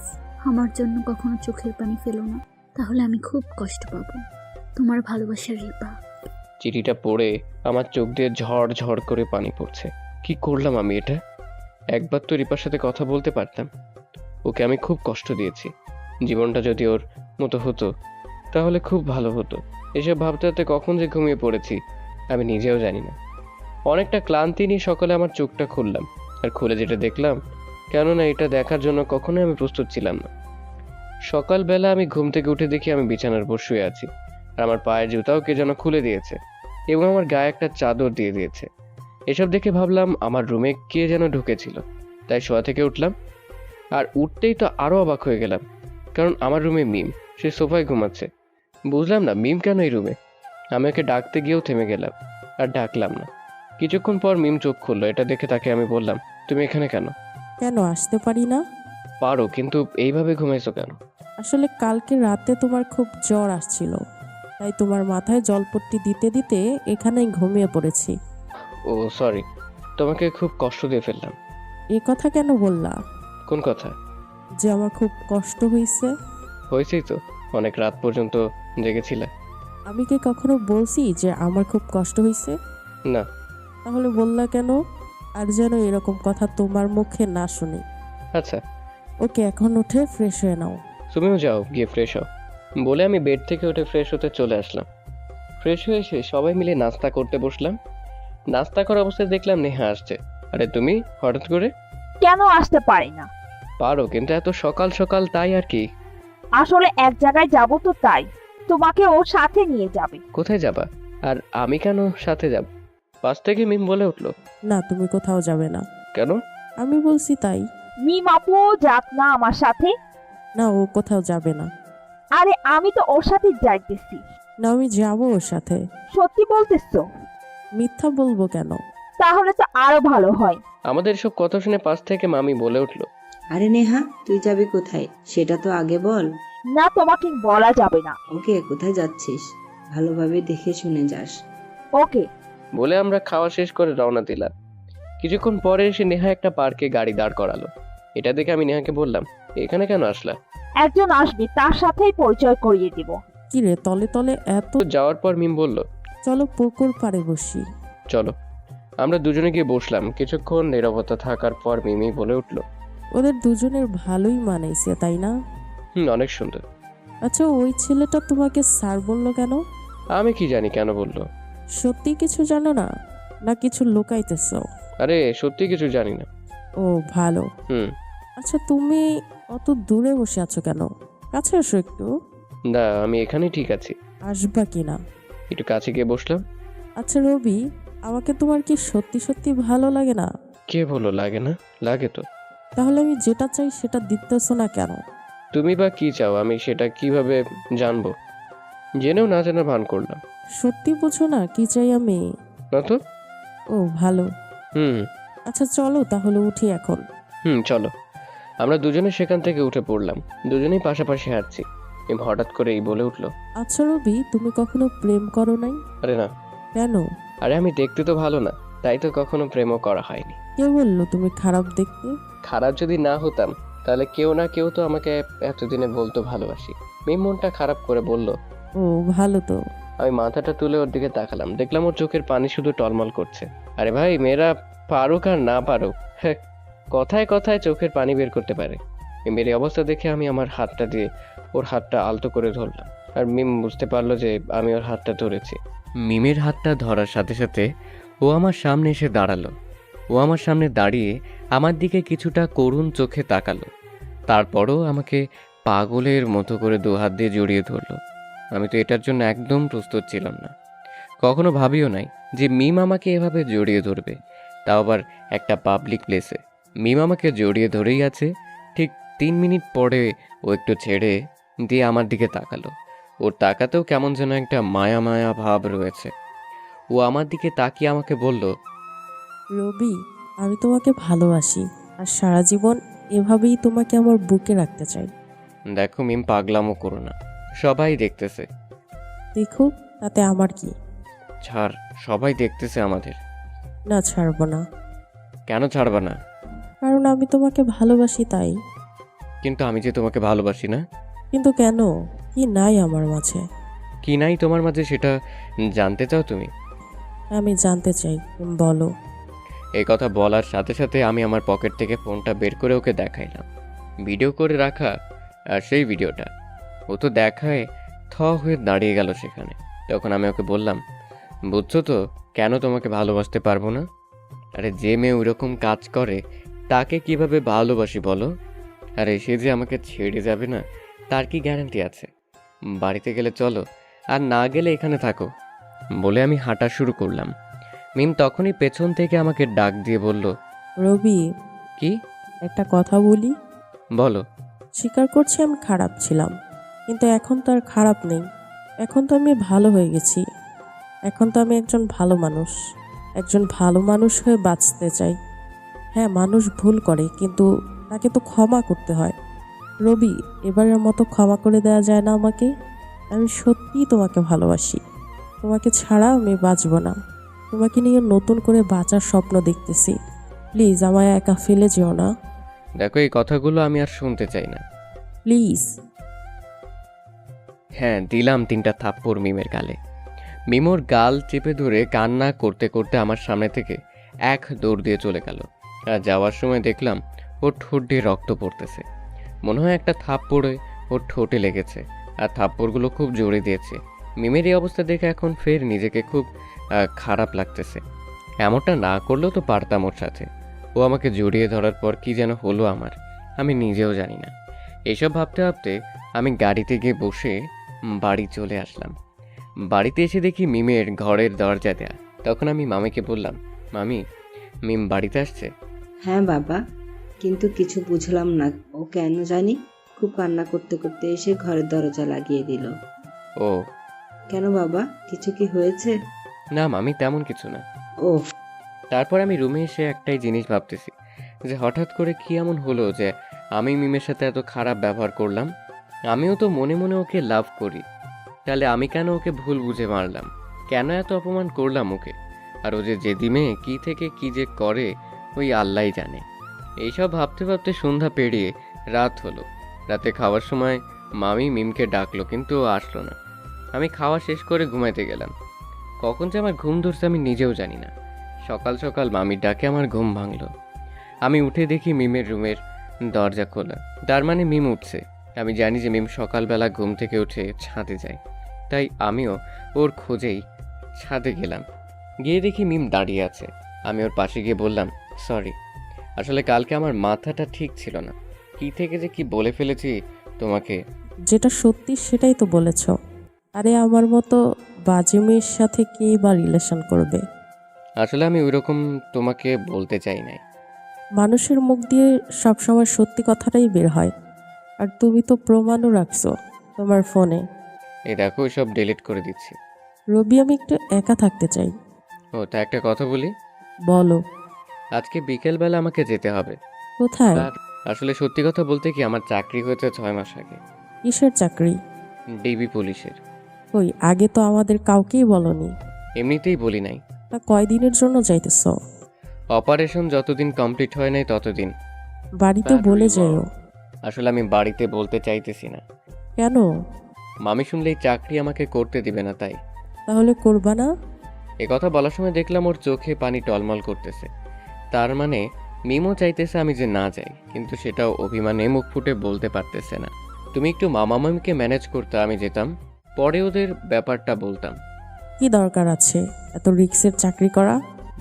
আমার জন্য কখনো চোখের পানি ফেলো না, তাহলে আমি খুব কষ্ট পাবো। তোমার ভালোবাসার রিপা। চিঠিটা পড়ে আমার চোখ দিয়ে ঝড় ঝড় করে পানি পড়ছে। কি করলাম আমি এটা? একবার তো রিপার সাথে কথা বলতে পারতাম। ওকে আমি খুব কষ্ট দিয়েছি। জীবনটা যদি ওর মতো হতো তাহলে খুব ভালো হতো। এসব ভাবতে ভাবতে কখন যে ঘুমিয়ে পড়েছি আমি নিজেও জানি না। অনেকটা ক্লান্তি নিয়ে সকালে আমার চোখটা খুললাম, আর খুলে যেটা দেখলাম, কেননা এটা দেখার জন্য কখনোই আমি প্রস্তুত ছিলাম না। সকালবেলা আমি ঘুম থেকে উঠে দেখি আমি বিছানার উপর শুয়ে আছি, আর আমার পায়ের জুতাও কে যেন খুলে দিয়েছে এবং আমার গায়ে একটা চাদর দিয়ে দিয়েছে। এসব দেখে ভাবলাম আমার রুমে কে যেন ঢুকেছিল, তাই শোয়া থেকে উঠলাম। আর উঠতেই তো আরও অবাক হয়ে গেলাম, কারণ আমার রুমে মিম, সে সোফায় ঘুমাচ্ছে। বুঝলাম না মিম কেন এই রুমে। আমি ওকে ডাকতে গিয়েও থেমে গেলাম, আর ডাকলাম না। কিছুক্ষণ পর মিম চোখ খুললো। এটা দেখে তাকে আমি বললাম, তুমি এখানে কেন? কেন আসতে পারি না? পারো, কিন্তু এইভাবে ঘুমাইছো কেন? আসলে কালকে রাতে তোমার খুব জ্বর আসছিল, তাই তোমার মাথায় জলপট্টি দিতে দিতে এখানেই ঘুমিয়ে পড়েছি। ও সরি, তোমাকে খুব কষ্ট দিয়ে ফেললাম। এ কথা কেন বললা? কোন কথা? যে আমার খুব কষ্ট হয়েছে। হয়েছেই তো, অনেক রাত পর্যন্ত জেগেছিলে। আমি কি কখনো বলছি যে আমার খুব কষ্ট হয়েছে? না। তাহলে বললা কেন? আর যেন এরকম কথা তোমার মুখে না শুনি। আচ্ছা ওকে, এখন উঠে ফ্রেশ হয়ে নাও। তুমিও যাও, গিয়ে ফ্রেশ হও। বলে আমি বেড থেকে উঠে ফ্রেশ হতে চলে আসলাম। ফ্রেশ হয়ে এসে সবাই মিলে নাস্তা করতে বসলাম। নাস্তা করার অবস্থায় দেখলাম নেহা আসছে। আরে তুমি হঠাৎ করে? কেন আসতে পারি না? পারো, কিন্তু এত সকাল সকাল তাই আর কি। আসলে এক জায়গায় যাব তো তাই। তোমাকে ওর সাথে নিয়ে যাবে। কোথায় যাবা? আর আমি কেন সাথে যাব? পাশ থেকে মিম বলে উঠলো। না, তুমি কোথাও যাবে না। কেন? আমি বলছি তাই। মিম আপু যাক না আমার সাথে। না, ও কোথাও যাবে না। আরে আমি তো ওর সাথে যাইতেছি। না, আমি যাবো ওর সাথে। সত্যি বলতেছো? মিথ্যা বলবো কেন? তাহলে তো আরো ভালো হয়। আমাদের সব কথা শুনে পাশ থেকে মামি বলে উঠলো। আরে নেহা, তুই যাবি কোথায় সেটা তো আগে বল। না, তোমাকে বলা যাবে না। ওকে, কোথায় যাচ্ছিস ভালোভাবে দেখে শুনে যাস। ওকে। বলে আমরা খাওয়া শেষ করে রওনা দিলাম। কিছুক্ষণ পরে এসে নেহা একটা পার্কে গাড়ি দাঁড় করালো। এটা দেখে আমি নেহাকে বললাম, এখানে কেন আসলা? একজন আসবে, তার সাথেই পরিচয় করিয়ে দিব। কি রে, তলে তলে এত? তো যাওয়ার পর মিম বলল, চলো পুকুর পাড়ে বসি। চলো। আমরা দুজনে গিয়ে বসলাম। কিছুক্ষণ নীরবতা থাকার পর মিমি বলে উঠলো, ওদের দুজনের ভালোই মানাইছে, তাই না? অনেক সুন্দর। আচ্ছা, ওই ছেলেটা তোমাকে স্যার বললো কেন? আমি কি জানি কেন বললো। সত্যি কিছু জানো না, না কিছু লুকাইতেছ? আরে সত্যি কিছু জানি না। ও ভালো। হুম। আচ্ছা, তুমি অত দূরে বসে আছো কেন? কাছে আসো একটু। না, আমি এখানেই ঠিক আছি। আসবা কি না? একটু কাছে গিয়ে বসলাম। আচ্ছা রবি, আমাকে তোমার কি সত্যি সত্যি ভালো লাগে না? কে বললো লাগে না? লাগে তো। তাহলে আমি যেটা চাই সেটা দিতেছো না কেন? তুমি বা কি চাও আমি সেটা কিভাবে জানবো? জেনেও না জানার ভান করলাম। সত্যি বুঝো না কি চাই আমি? না তো। ও ভালো। হুম। আচ্ছা চলো তাহলে উঠি এখন। চলো। আমরা দুজনে সেখান থেকে উঠে পড়লাম। দুজনেই পাশাপাশি হাঁটছি। মিম হঠাৎ করেই বলে উঠলো, আচ্ছা রবি, তুমি কখনো প্রেম করো নাই? আরে না। কেন? আরে আমি দেখতে তো ভালো না, তাই তো কখনো প্রেমও করা হয়নি। কে বললো তুমি খারাপ দেখতে? খারাপ যদি না হতাম তাহলে কেউ না কেউ তো আমাকে এতদিনে বলতো ভালোবাসি। মিম মনটা খারাপ করে বলল, ও ভালো তো। আমি মাথাটা তুলে ওর দিকে তাকালাম। দেখলাম ওর চোখের পানি শুধু টলমল করছে। আরে ভাই, মেয়েরা পারুক আর না পারুক, হ্যাঁ, কথায় কথায় চোখের পানি বের করতে পারে। মিমের এই অবস্থা দেখে আমি আমার হাতটা দিয়ে ওর হাতটা আলতো করে ধরলাম। আর মিম বুঝতে পারলো যে আমি ওর হাতটা ধরেছি। মিমের হাতটা ধরার সাথে সাথে ও আমার সামনে এসে দাঁড়ালো। ও আমার সামনে দাঁড়িয়ে আমার দিকে কিছুটা করুণ চোখে তাকালো। তারপরও আমাকে পাগলের মতো করে দু হাত দিয়ে জড়িয়ে ধরলো। আমি তো এটার জন্য একদম প্রস্তুত ছিলাম না। কখনো ভাবিও নাই যে মিম আমাকে এভাবে জড়িয়ে ধরবে, তাও আবার একটা পাবলিক প্লেসে। মিম আমাকে জড়িয়ে ধরেই আছে। ঠিক 3 মিনিট পরে ও একটু ছেড়ে দিয়ে আমার দিকে তাকালো। ওর তাকাতেও কেমন যেন একটা মায়া মায়া ভাব রয়েছে। ও আমার দিকে তাকিয়ে আমাকে বলল, রবি, আমি তোমাকে ভালোবাসি আর সারা জীবন এভাবেই তোমাকে আমার বুকে রাখতে চাই। দেখো মিম, পাগলামো করো না, সবাই দেখতেছে। দেখো, তাতে আমার কি? ছাড়, সবাই দেখতেছে আমাদের। না, ছাড়বো না। কেন ছাড়বা না? কারণ আমি তোমাকে ভালোবাসি তাই। কিন্তু আমি যে তোমাকে ভালোবাসি না। কিন্তু কেন? কি নাই আমার মাঝে? কি নাই তোমার মাঝে সেটা জানতে চাও তুমি? আমি জানতে চাই, বলো। এই কথা বলার সাথে সাথে আমি আমার পকেট থেকে ফোনটা বের করে ওকে দেখাইলাম। ভিডিও করে রাখা আর সেই ভিডিওটা। ও তো দেখায় হয়ে দাঁড়িয়ে গেল সেখানে। তখন আমি ওকে বললাম, বুঝছো তো কেন তোমাকে ভালোবাসতে পারবো না? আরে যে মেয়ে ওইরকম কাজ করে তাকে কিভাবে ভালোবাসি বলো? আরে সে যে আমাকে ছেড়ে যাবে না তার কি গ্যারান্টি আছে? বাড়িতে গেলে চলো, আর না গেলে এখানে থাকো। বলে আমি হাঁটা শুরু করলাম। মিম তখনই পেছন থেকে আমাকে ডাক দিয়ে বলল, রবি, কি? একটা কথা বলি। বলো। স্বীকার করছি আমি খারাপ ছিলাম, কিন্তু এখন তো আর খারাপ নেই। এখন তো আমি ভালো হয়ে গেছি। এখন তো আমি একজন ভালো মানুষ। একজন ভালো মানুষ হয়ে বাঁচতে চাই। হ্যাঁ, মানুষ ভুল করে, কিন্তু তাকে তো ক্ষমা করতে হয়। রবি, এবারের মতো ক্ষমা করে দেওয়া যায় না আমাকে? আমি সত্যিই তোমাকে ভালোবাসি। তোমাকে ছাড়া আমি বাঁচব না। তোমাকে নিয়ে নতুন করে বাঁচার স্বপ্ন দেখতেছি। প্লিজ আমায় একা ফেলে যেও না। দেখো, এই কথাগুলো আমি আর শুনতে চাই না, প্লিজ। হ্যাঁ, দিলাম 3টা থাপ্পড় মিমের গালে। মিমোর গাল চেপে ধরে কান্না করতে করতে আমার সামনে থেকে এক দৌড় দিয়ে চলে গেল। আর যাওয়ার সময় দেখলাম ওর ঠোঁট দিয়ে রক্ত পড়তেছে। মনে হয় একটা থাপ্পড়ে ওর ঠোঁটে লেগেছে, আর থাপ্পড়গুলো খুব জোরে দিয়েছে। মিমের এই অবস্থা দেখে এখন ফের নিজেকে খুব খারাপ লাগতেছে। এমনটা না করলেও তো পারতাম ওর সাথে। ও আমাকে জড়িয়ে ধরার পর কি যেন হলো আমার, আমি নিজেও জানি না। এইসব ভাবতে ভাবতে আমি গাড়িতে গিয়ে বসে বাড়ি চলে আসলাম। বাড়িতে এসে দেখি মিমের ঘরের দরজা দেয়া। তখন আমি মামিকে বললাম, মামি, মিম বাড়িতে আসছে। হ্যাঁ বাবা, কিন্তু কিছু বুঝলাম না, ও কেন জানি খুব কান্না করতে করতে এসে ঘরের দরজা লাগিয়ে দিল। ও কেন বাবা, কিছু কি হয়েছে? না মামি, তেমন কিছু না। ও, তারপর আমি রুমে এসে একটাই জিনিস ভাবতেছি, যে হঠাৎ করে কি এমন হলো যে আমি মিমের সাথে এত খারাপ ব্যবহার করলাম। আমিও তো মনে মনে ওকে লাভ করি, তাহলে আমি কেন ওকে ভুল বুঝে মারলাম? কেন এত অপমান করলাম ওকে? আর ও যে জেদি মেয়ে, কি থেকে কি যে করে ওই আল্লাহই জানে। এইসব ভাবতে ভাবতে সন্ধ্যা পেরিয়ে রাত হলো। রাতে খাওয়ার সময় মামি মিমকে ডাকলো, কিন্তু ও আসলো না। আমি খাওয়া শেষ করে ঘুমাইতে গেলাম। কখন যে আমার ঘুম ধরছে আমি নিজেও জানি না। সকাল সকাল মামির ডাকে আমার ঘুম ভাঙলো। আমি উঠে দেখি মিমের রুমের দরজা খোলা, তার মানে মিম উঠছে। আমি জানি যে মিম সকালবেলা ঘুম থেকে উঠে ছাদে যায়, তাই আমিও ওর খোঁজেই ছাদে গেলাম। গিয়ে দেখি মিম দাঁড়িয়ে আছে। আমি ওর পাশে গিয়ে বললাম, সরি, আসলে কালকে আমার মাথাটা ঠিক ছিল না, কি থেকে যে কি বলে ফেলেছি তোমাকে। যেটা সত্যি সেটাই তো বলেছ। আরে আমার মতো বাজে মেয়ের সাথে কে বা রিলেশন করবে? আসলে আমি ওইরকম তোমাকে বলতে চাই নাই। মানুষের মুখ দিয়ে সবসময় সত্যি কথাটাই বের হয়, আর তুমি তো প্রমাণও রাখছো তোমার ফোনে। এই দেখো, সব ডিলিট করে দিচ্ছি। রবি, আমি একটু একা থাকতে চাই। ও, তা একটা কথা বলি। বলো। আজকে বিকেলবেলা আমাকে যেতে হবে। কোথায়? আর আসলে সত্যি কথা বলতে কি, আমার চাকরি হয়েছে 6 মাস আগে। কিসের চাকরি? ডিবি পুলিশের। কই, আগে তো আমাদের কাউকেই বলনি। এমনিতেই বলি নাই। তা কয়দিনের জন্য যাইতেছো? অপারেশন যতদিন কমপ্লিট হয় নাই ততদিন। বাড়িতে বলে যাও। আসলে আমি বাড়িতে বলতে চাইতেছি না। কেন? মামি শুনলেই চাকরি আমাকে করতে দিবে না, তাই। তাহলে করবা না? এ কথা বলার সময় দেখলাম ওর চোখে পানি টলমল করতেছে। তার মানে মিমও চাইতেছে আমি যে না যাই, কিন্তু সেটাও অভিমানে মুখ ফুটে বলতে পারতেছে না। তুমি একটু মামা মামিকে ম্যানেজ করতে, আমি যেতাম, পরে ওদের ব্যাপারটা বলতাম। কি দরকার আছে এত রিক্সের চাকরি করা?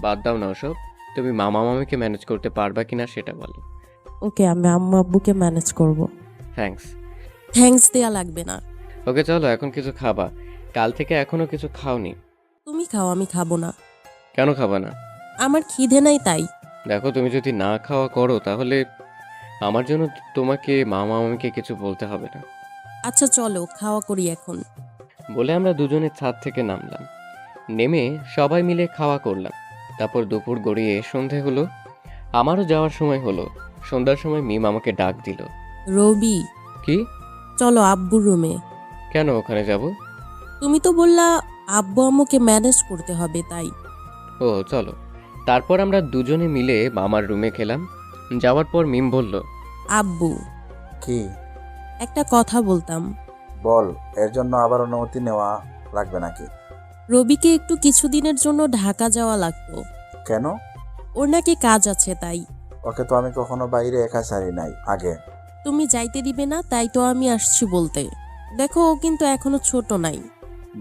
বাদ দাও না ওসব। তুমি মামা মামিকে ম্যানেজ করতে পারবা কিনা সেটা বলো। ওকে, আমি আম্মু আব্বুকে ম্যানেজ করব। থ্যাঙ্কস। থ্যাঙ্কস দেয়া লাগবে না। ওকে চলো, এখন কিছু খাবা। কাল থেকে এখনো কিছু খাওনি। তুমি খাও, আমি খাবো না। কেন খাবা না? আমার খিদে নাই তাই। দেখো, তুমি যদি না খাওয়া করো তাহলে আমার জন্য তোমাকে মামা মামিকে কিছু বলতে হবে না। আচ্ছা চলো খাওয়া করি এখন। বলে আমরা দুজনে ছাদ থেকে নামলাম। নেমে সবাই মিলে খাওয়া করলাম। তারপর দুপুর গড়িয়ে সন্ধে হলো। আমারও যাওয়ার সময় হলো। সন্ধ্যার সময় মিম আমাকে ডাক দিল। রবি, কি? চলো আব্বুর রুমে। কেন ওখানে যাব? তুমি তো বললা আব্বু আম্মুকে ম্যানেজ করতে হবে, তাই। ও চলো। তারপর আমরা দুজনে মিলে মামার রুমে খেলাম। যাওয়ার পর মিম বলল, আব্বু, কি? একটা কথা বলতাম। বল, এর জন্য আবার অনুমতি নেওয়া লাগবে নাকি? রবিকে একটু কিছুদিনের জন্য ঢাকা যাওয়া লাগতো। কেন? ওর নাকি কাজ আছে, তাই। ওকে তো আমি কখনো বাইরে একা ছাড়ি নাই আগে। তুমি যাইতে দিবে না, তাই তো আমি আসছি বলতে। দেখো, ও কিন্তু এখনো ছোট নাই।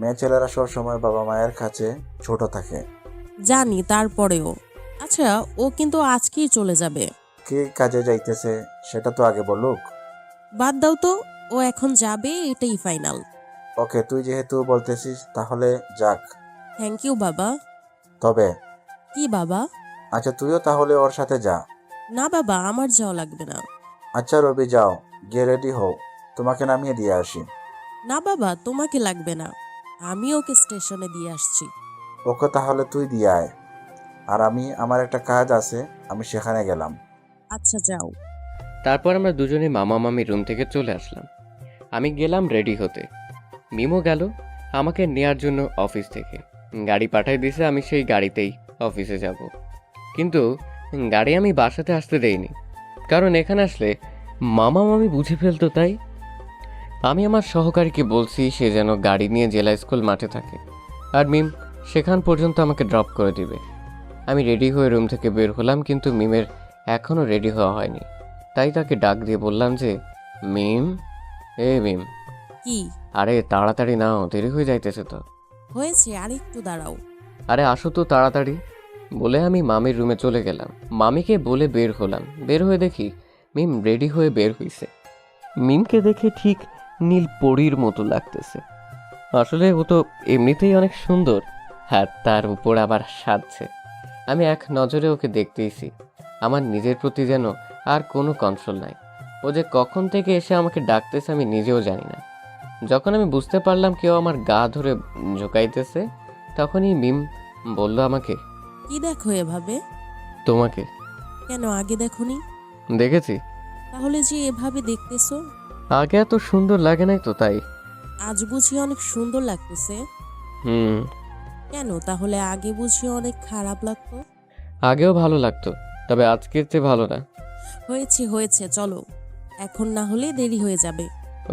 মেয়ে ছেলেরা সব সময় বাবা মায়ের কাছে ছোট থাকে। জানি, তারপরেও। আচ্ছা, ও কিন্তু আজকেই চলে যাবে। কে কাজে যাইতেছে সেটা তো আগে বলুক। বাদ দাও তো, ও এখন যাবে, এটাই ফাইনাল। ওকে, তুই যেহেতু বলতেছিস তাহলে যাক। থ্যাংক ইউ বাবা। তবে কি বাবা? আচ্ছা, তুইও তাহলে ওর সাথে যা। না বাবা, আমার যাওয়া লাগবে না। আচ্ছা রবি, যাও, গিয়ে রেডি হও, তোমাকে নামিয়ে দিয়ে আসি। না বাবা, তোমাকে লাগবে না, আমি ওকে স্টেশনে দিয়ে আসছি। ওকে তাহলে তুই দিয়ে আয়, আর আমি আমার একটা কাজ আছে, আমি সেখানে গেলাম। আচ্ছা যাও। তারপর আমরা দুজনে মামা মামির রুম থেকে চলে আসলাম। আমি গেলাম রেডি হতে। মিমও গেল আমাকে নেয়ার জন্য অফিস থেকে। গাড়ি পাঠাই দিয়েছে, আমি সেই গাড়িতেই অফিসে যাব। কিন্তু গাড়ি আমি বাসাতে আসতে দেইনি, কারণ এখানে আসলে মামা মামি বুঝে ফেলতো, তাই। আমি আমার সহকারীকে বলছি সে যেন গাড়ি নিয়ে জেলা স্কুল মাঠে থাকে, আর মিম সেখান পর্যন্ত আমাকে ড্রপ করে দিবে। আমি রেডি হয়ে রুম থেকে বের হলাম, কিন্তু মিমের এখনও রেডি হওয়া হয়নি। তাই তাকে ডাক দিয়ে বললাম যে, মিম, এ মিম। কি? আরে তাড়াতাড়ি নাও, দেরি হয়ে যাইতেছে তো। হয়েছে, আর একটু দাঁড়াও। আরে আসো তো তাড়াতাড়ি। বলে আমি মামির রুমে চলে গেলাম। মামিকে বলে বের হলাম। বের হয়ে দেখি মিম রেডি হয়ে বের হইছে। মিমকে দেখে ঠিক নীল পরীর মতো লাগতেছে। আসলে ও তো এমনিতেই অনেক সুন্দর, আর তার উপর আবার সাজছে। আমি এক নজরে ওকে দেখতেইছি। আমার নিজের প্রতি যেন আর কোনো কন্ট্রোল নাই। ও যে কখন থেকে এসে আমাকে ডাকতেছে আমি নিজেও জানি না। যখন আমি বুঝতে পারলাম কেউ আমার গা ধরে ঝোঁকাইতেছে, তখনই মিম বলল আমাকে, কি দেখো এভাবে? তোমাকে কেন আগে দেখোনি? দেখেছি, তাহলে যে এভাবে দেখতেছো? আগে এত সুন্দর লাগে নাই তো, তাই। আজ বুঝি অনেক সুন্দর লাগতেছে? হুম, কেন তাহলে আগে বুঝি অনেক খারাপ লাগতো? আগেও ভালো লাগতো, তবে আজকের চেয়ে ভালো না। হয়েছে হয়েছে, চলো, এখন না হলে দেরি হয়ে যাবে।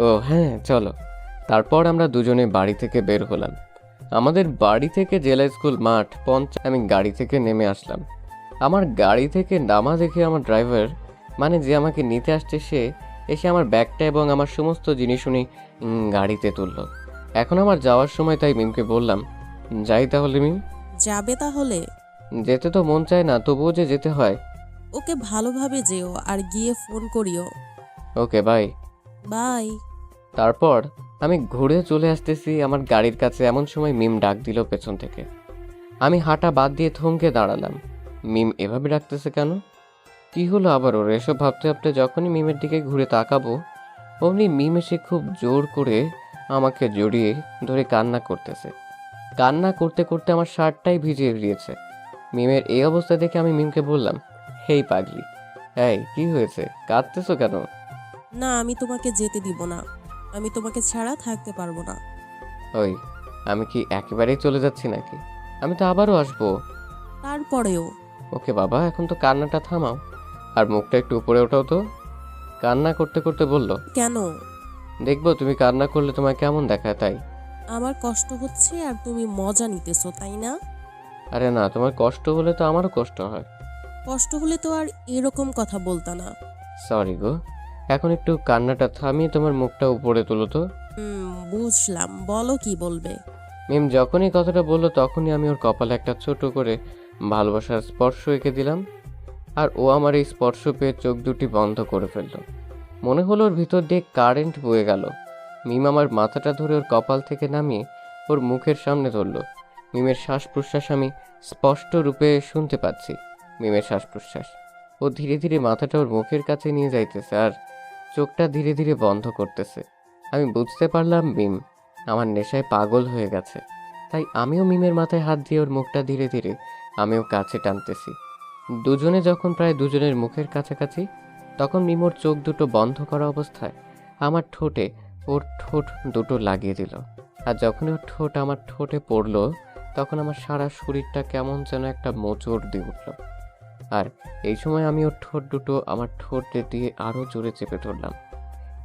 ও হ্যাঁ, চলো। তারপর আমরা দুজনে বাড়ি থেকে বের হলাম। আমাদের বাড়ি থেকে জেলা স্কুল মাঠ আমি গাড়ি থেকে নেমে আসলাম। আমার গাড়ি থেকে নামা দেখে আমার ড্রাইভার, মানে যে আমাকে নিতে আসছে, সে এসে আমার ব্যাগটা এবং আমার সমস্ত জিনিস উনি গাড়িতে তুললো। এখন আমার যাওয়ার সময়, তাই মিমকে বললাম, যাই তাহলে মিম। যাবে তাহলে? যেতে তো মন চায় না, তবুও যে যেতে হয়। ওকে, ভালোভাবে যেও আর গিয়ে ফোন করিও। ওকে, বাই। বাই। তারপর আমি ঘুরে চলে আসতেছি আমার গাড়ির কাছে, এমন সময় মিম ডাক দিল পেছন থেকে। আমি হাঁটা বাদ দিয়ে থমকে দাঁড়ালাম। মিম এভাবে ডাকতেছে কেন? কি হলো আবার ওর? এসব ভাবতে ভাবতে যখনই মিমের দিকে ঘুরে তাকাবো, অমনি মিম এসে খুব জোর করে আমাকে জড়িয়ে ধরে কান্না করতেছে। কান্না করতে করতে আমার শার্টটাই ভিজিয়ে দিয়েছে। মিমের এই অবস্থা দেখে আমি মিমকে বললাম, হেই পাগলি, এই কি হয়েছে, কাঁদতেছো কেন? না, আমি তোমাকে যেতে দিব না। আমি তোমাকে ছাড়া থাকতে পারবো না। ওই, আমি কি একেবারেই চলে যাচ্ছি নাকি? আমি তো আবারও আসবো। তারপরেও। ওকে বাবা, এখন তো কান্নাটা থামাও, আর মুখটা একটু উপরে ওঠাও তো। কান্না করতে করতে বলল, কেন? দেখবো তুমি কান্না করলে তোমায় কেমন দেখায়, তাই। আমার কষ্ট হচ্ছে আর তুমি মজা নিতেছো, তাই না? আরে না, তোমার কষ্ট হলে তো আমারও কষ্ট হয়। কষ্ট হলে তো আর এরকম কথা বলতা না। সরি গো, এখন একটু কান্নাটা থামিয়ে তোমার মুখটা উপরে তুলো তো। বুঝলাম, বলো কি বলবে। মিম যখনই কথাটা বললো, তখনই আমি ওর কপালে একটা ছোট করে ভালোবাসার স্পর্শ এঁকে দিলাম। আর ও আমার এই স্পর্শ পেয়ে চোখ দুটি বন্ধ করে ফেললো। মনে হলো ওর ভিতর দিয়ে কারেন্ট বয়ে গেল। মিম আমার মাথাটা ধরে ওর কপাল থেকে নামিয়ে ওর মুখের সামনে ধরল। মিমের শ্বাস প্রশ্বাস আমি স্পষ্ট রূপে শুনতে পাচ্ছি। মিমের শ্বাস প্রশ্বাস। ও ধীরে ধীরে মাথাটা ওর মুখের কাছে নিয়ে যাইতেছে আর চোখটা ধীরে ধীরে বন্ধ করতেছে। আমি বুঝতে পারলাম মিম আমার নেশায় পাগল হয়ে গেছে। তাই আমিও মিমের মাথায় হাত দিয়ে ওর মুখটা ধীরে ধীরে আমিও কাছে টানতেছি। দুজনে যখন প্রায় দুজনের মুখের কাছাকাছি, তখন মিমোর চোখ দুটো বন্ধ করা অবস্থায় আমার ঠোঁটে ওর ঠোঁট দুটো লাগিয়ে দিল। আর যখন ওর ঠোঁট আমার ঠোঁটে পড়লো, তখন আমার সারা শরীরটা কেমন যেন একটা মোচড় দিয়ে উঠল। আর এই সময় আমি ওর ঠোঁট দুটো আমার ঠোঁট দিয়ে আরও জোরে চেপে ধরলাম।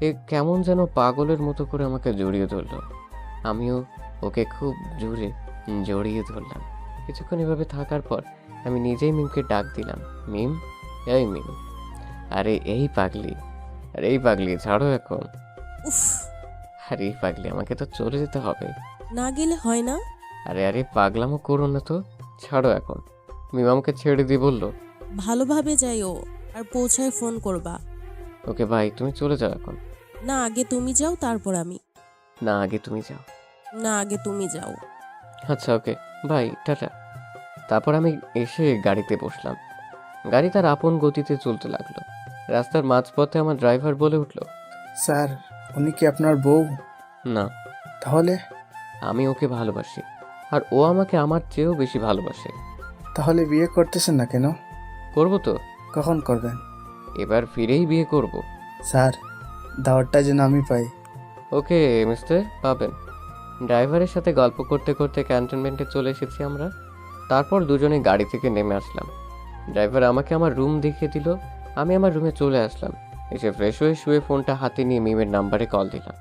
এ কেমন যেন পাগলের মতো করে আমাকে জড়িয়ে ধরলো। আমিও ওকে খুব জোরে জড়িয়ে ধরলাম। কিছুক্ষণ এভাবে থাকার পর আমি নিজেই মিমকে ডাক দিলাম, মিম, এই মিম। আরে এই পাগলি, আরে এই পাগলি, ছাড়ো এখন। উফ, আরে এই পাগলি, আমাকে তো চলে যেতে হবে। না গেলে হয় না? আরে আরে পাগলামো করো না তো, ছাড়ো এখন। মিম আমাকে ছেড়ে দিয়ে বলল, ভালোভাবে যাইও আর পৌঁছায় ফোন করবা। ওকে ভাই, তুমি চলে যাও এখন। না, আগে তুমি যাও, তারপর আমি। না, আগে তুমি যাও। না, আগে তুমি যাও। আচ্ছা ওকে ভাই, টাটা। তারপর আমি এসে গাড়িতে বসলাম। গাড়ি তার আপন গতিতে চলতে লাগলো। রাস্তার মাঝপথে আমার ড্রাইভার বলে উঠল, স্যার, উনি কি আপনার বউ? না। তাহলে? আমি ওকে ভালোবাসি, আর ও আমাকে আমার চেয়েও বেশি ভালোবাসে। তাহলে বিয়ে করতেছেন না কেন? করবো তো। কখন করবেন? এবার ফিরেই বিয়ে করব। স্যার, দাওয়াতটা যেন আমি পাই। ওকে মিস্টার, পাবেন। ড্রাইভারের সাথে গল্প করতে করতে ক্যান্টনমেন্টে চলে এসেছি আমরা। তারপর দুজনে গাড়ি থেকে নেমে আসলাম। ড্রাইভার আমাকে আমার রুম দেখিয়ে দিল। আমি আমার রুমে চলে আসলাম। এসে ফ্রেশ হয়ে শুয়ে ফোনটা হাতে নিয়ে মিমের নাম্বারে কল দিলাম।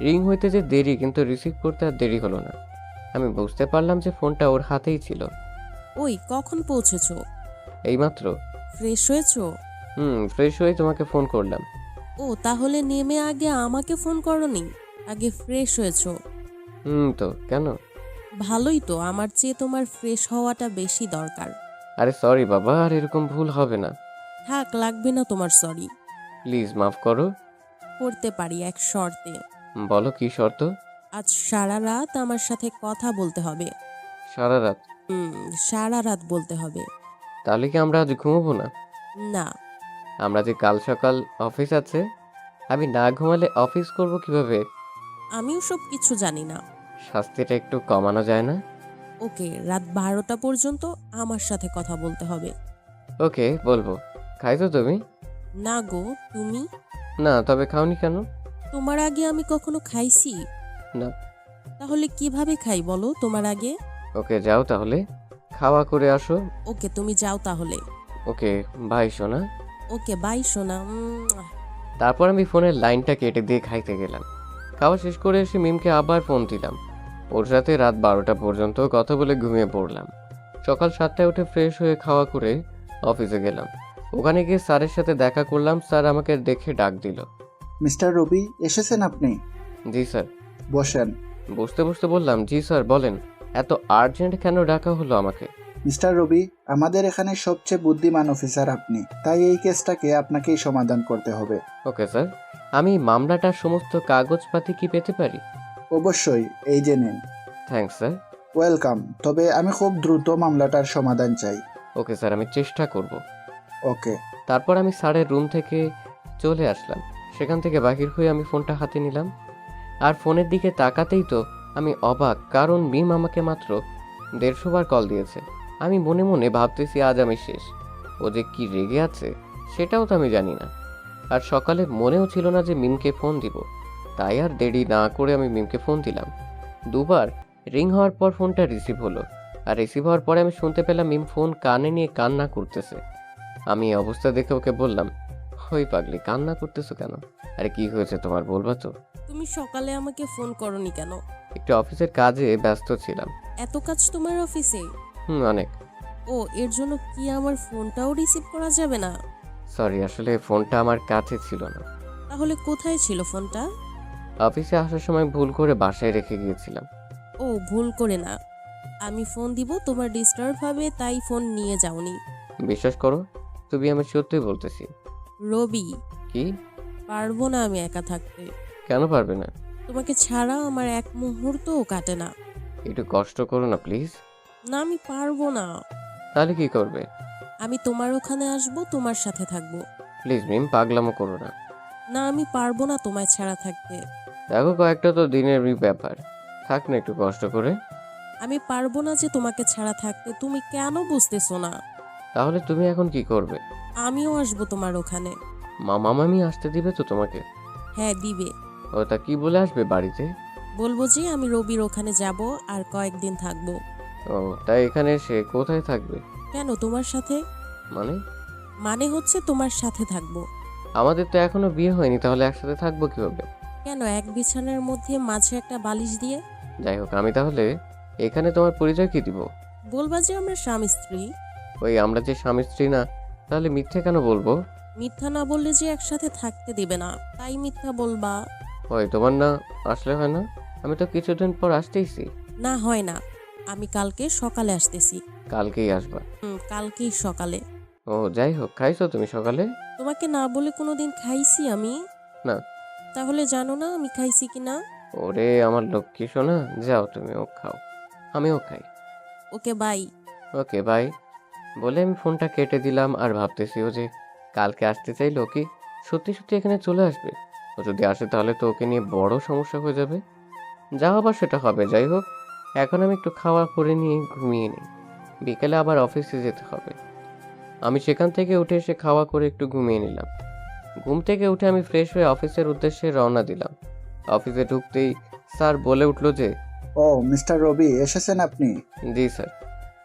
রিং হইতে যে দেরি, কিন্তু রিসিভ করতে আর দেরি হলো না। আমি বুঝতে পারলাম যে ফোনটা ওর হাতেই ছিল। ওই, কখন পৌঁছেছো? এইমাত্র। ফ্রেশ হয়েছো? ফ্রেশ হয়ে তোমাকে ফোন করলাম। ও, তাহলে নেমে আগে আমাকে ফোন করনি, আগে ফ্রেশ হয়েছো? তো কেন? ভালোই তো, আমার চেয়ে তোমার ফ্রেশ হওয়াটা বেশি দরকার। আরে সরি বাবা, আর এরকম ভুল হবে না। থাক, লাগবে না তোমার সরি। প্লিজ মাফ করো। করতে পারি এক শর্তে। বলো কি শর্ত? আজ সারা রাত আমার সাথে কথা বলতে হবে। সারা রাত? সারা রাত বলতে হবে। তাহলে কি আমরা আজ ঘুমাবো না? না। আমরা যে কাল সকাল অফিস আছে, আমি না ঘুমালে অফিস করব কিভাবে? আমিও সব কিছু জানি না। শাস্তিটা একটু কমানো যায় না? ওকে, রাত 12টা পর্যন্ত আমার সাথে কথা বলতে হবে। ওকে, বলবো। খাইছো তুমি? না গো, তুমি? না, তবে খাওনি কেন? তোমার আগে আমি কখনো খাইছি? না। তাহলে কিভাবে খাই বলো তোমার আগে? ওকে, যাও তাহলে, খাওয়া করে আসো। ওকে, তুমি যাও তাহলে। ওকে, বাই সোনা। ওকে, বাই সোনা। তারপর আমি ফোনের লাইনটা কেটে দিয়ে খাইতে গেলাম। খাওয়া শেষ করে এসে মিমকে আবার ফোন দিলাম। ওর সাথে রাত 12টা পর্যন্ত কথা বলে ঘুমিয়ে পড়লাম। সকাল 7টায় উঠে ফ্রেশ হয়ে খাওয়া করে অফিসে গেলাম। ওখানে গিয়ে স্যারের সাথে দেখা করলাম। স্যার আমাকে দেখে ডাক দিল। মিস্টার রবি, এসেছেন আপনি? জি স্যার। বসেন। বসতে বসতে বললাম, জি স্যার বলেন, এত আর্জেন্ট কেন ডাকা হলো আমাকে? মিস্টার রবি, আমাদের এখানে সবচেয়ে বুদ্ধিমান অফিসার আপনি, তাই এই কেসটাকে আপনাকেই সমাধান করতে হবে। ওকে স্যার, আমি মামলাটার সমস্ত কাগজপাতি কি পেতে পারি? অবশ্যই, এই যে নিন। Thanks sir. ওয়েলকাম। তবে আমি খুব দ্রুত মামলাটার সমাধান চাই। ওকে স্যার, আমি চেষ্টা করব। ওকে। তারপর আমি স্যারের রুম থেকে চলে আসলাম। সেখান থেকে বাহির হয়ে আমি ফোনটা হাতে নিলাম। আর ফোনের দিকে তাকাতেই তো আমি অবাক, কারণ মিম আমাকে মাত্র 150 বার কল দিয়েছে। আমি মনে মনে ভাবতেছি আজ আমি শেষ। ও যে কি রেগে আছে সেটাও তো আমি জানি না। আর সকালে মনেও ছিল না যে মিমকে ফোন দিব। তাই আর দেরি না করে আমি মিমকে ফোন দিলাম। 2বার রিং হওয়ার পর ফোনটা রিসিভ হলো। আর রিসিভ হওয়ার পরে আমি শুনতে পেলাম মিম ফোন কানে নিয়ে কান্না করতেছে। আমি এই অবস্থা দেখে ওকে বললাম, ওই পাগলি, কান্না করতেছো কেন? আরে কি হয়েছে তোমার, বলবা তো? তুমি সকালে আমাকে ফোন করনি কেন? একটু অফিসের কাজে ব্যস্ত ছিলাম। এত কাজ তোমার অফিসে? অনেক। ও, এর জন্য কি আমার ফোনটাও রিসিভ করা যাবে না? সরি, আসলে ফোনটা আমার কাছে ছিল না। তাহলে কোথায় ছিল ফোনটা? অফিসে আসার সময় ভুল করে বাসায় রেখে গিয়েছিলাম। ও, ভুল করে না। আমি ফোন দিব, তোমার ডিস্টার্ব হবে, তাই ফোন নিয়ে যাওনি। বিশ্বাস করো, তুমি আমি সত্যি বলতেছি। রবি, কি? পারবো না আমি একা থাকতে। কেন পারবে না? তোমাকে ছাড়া আমার এক মুহূর্তও কাটে না। একটু কষ্ট করো না প্লিজ। না, আমি পারবো না। তাহলে কি করবে? আমি তোমার ওখানে আসবো, তোমার সাথে থাকবো। প্লিজ মিম, পাগলামো করো না। না, আমি পারবো না তোমায় ছাড়া থাকতে। দেখো, কয়েকটা তো দিনেরই ব্যাপার, থাক না একটু কষ্ট করে। আমি পারবো না যে তোমাকে ছাড়া থাকতে, তুমি কেন বুঝতেছো না? তাহলে তুমি এখন কি করবে? আমিও আসবো তোমার ওখানে। মামা মামি আসতে দিবে তো তোমাকে? হ্যাঁ, দিবে। ও, তা কি বলে আসবে বাড়িতে? বলবো যে আমি রবির ওখানে যাব আর কয়েকদিন থাকবো। ও, তাই এখানে এসে কোথায় থাকবে? কেন, তোমার সাথে। মানে? মানে হচ্ছে তোমার সাথে থাকবো। আমাদের তো এখনো বিয়ে হয়নি, তাহলে একসাথে থাকবো কিভাবে? কেন, এক বিছানার মধ্যে মাঝে একটা বালিশ দিয়ে। যাই হোক, আমি তাহলে এখানে তোমার পরিচয় কি দিব? বলবা যে আমরা স্বামী স্ত্রী। ওই, আমরা যে স্বামী স্ত্রী না, তাহলে মিথ্যে কেন বলবো? মিথ্যা না বললে যে একসাথে থাকতে দিবে না, তাই মিথ্যা বলবা। ওই, তোমার না আসলে হয় না? আমি তো কিছুদিন পর আসতেইছি। না, হয় না। আমি কালকে সকালে আসতেছি। কালকেই আসবা? কালকেই সকালে। ও, যাই হোক, খাইছো তুমি সকালে? তোমাকে না বলে কোনোদিন খাইছি আমি? না। তাহলে জানো না আমি খাইছি কিনা? ওরে আমার লক্ষ্মী সোনা, যাও তুমিও খাও, আমিও খাই। Okay, bye. Okay, bye. বলে আমি ফোনটা কেটে দিলাম। আর ভাবতেছি ও যে কালকে আসতে চাইলো কি সত্যি সত্যি এখানে চলে আসবে? ও যদি আসে তাহলে তো ওকে নিয়ে বড় সমস্যা হয়ে যাবে। যা আবার সেটা হবে। যাই হোক, এখন আমি একটু খাওয়া করে নিয়ে ঘুমিয়ে নিই, বিকেলে আবার অফিসে যেতে হবে। আমি সেখান থেকে উঠে এসে খাওয়া করে একটু ঘুমিয়ে নিলাম। ঘুম থেকে উঠে আমি ফ্রেশ হয়ে অফিসের উদ্দেশ্যে রওনা দিলাম। অফিসে ঢুকতেই স্যার বলে উঠলো যে, ও মিস্টার রবি, এসেছেন আপনি? জি স্যার।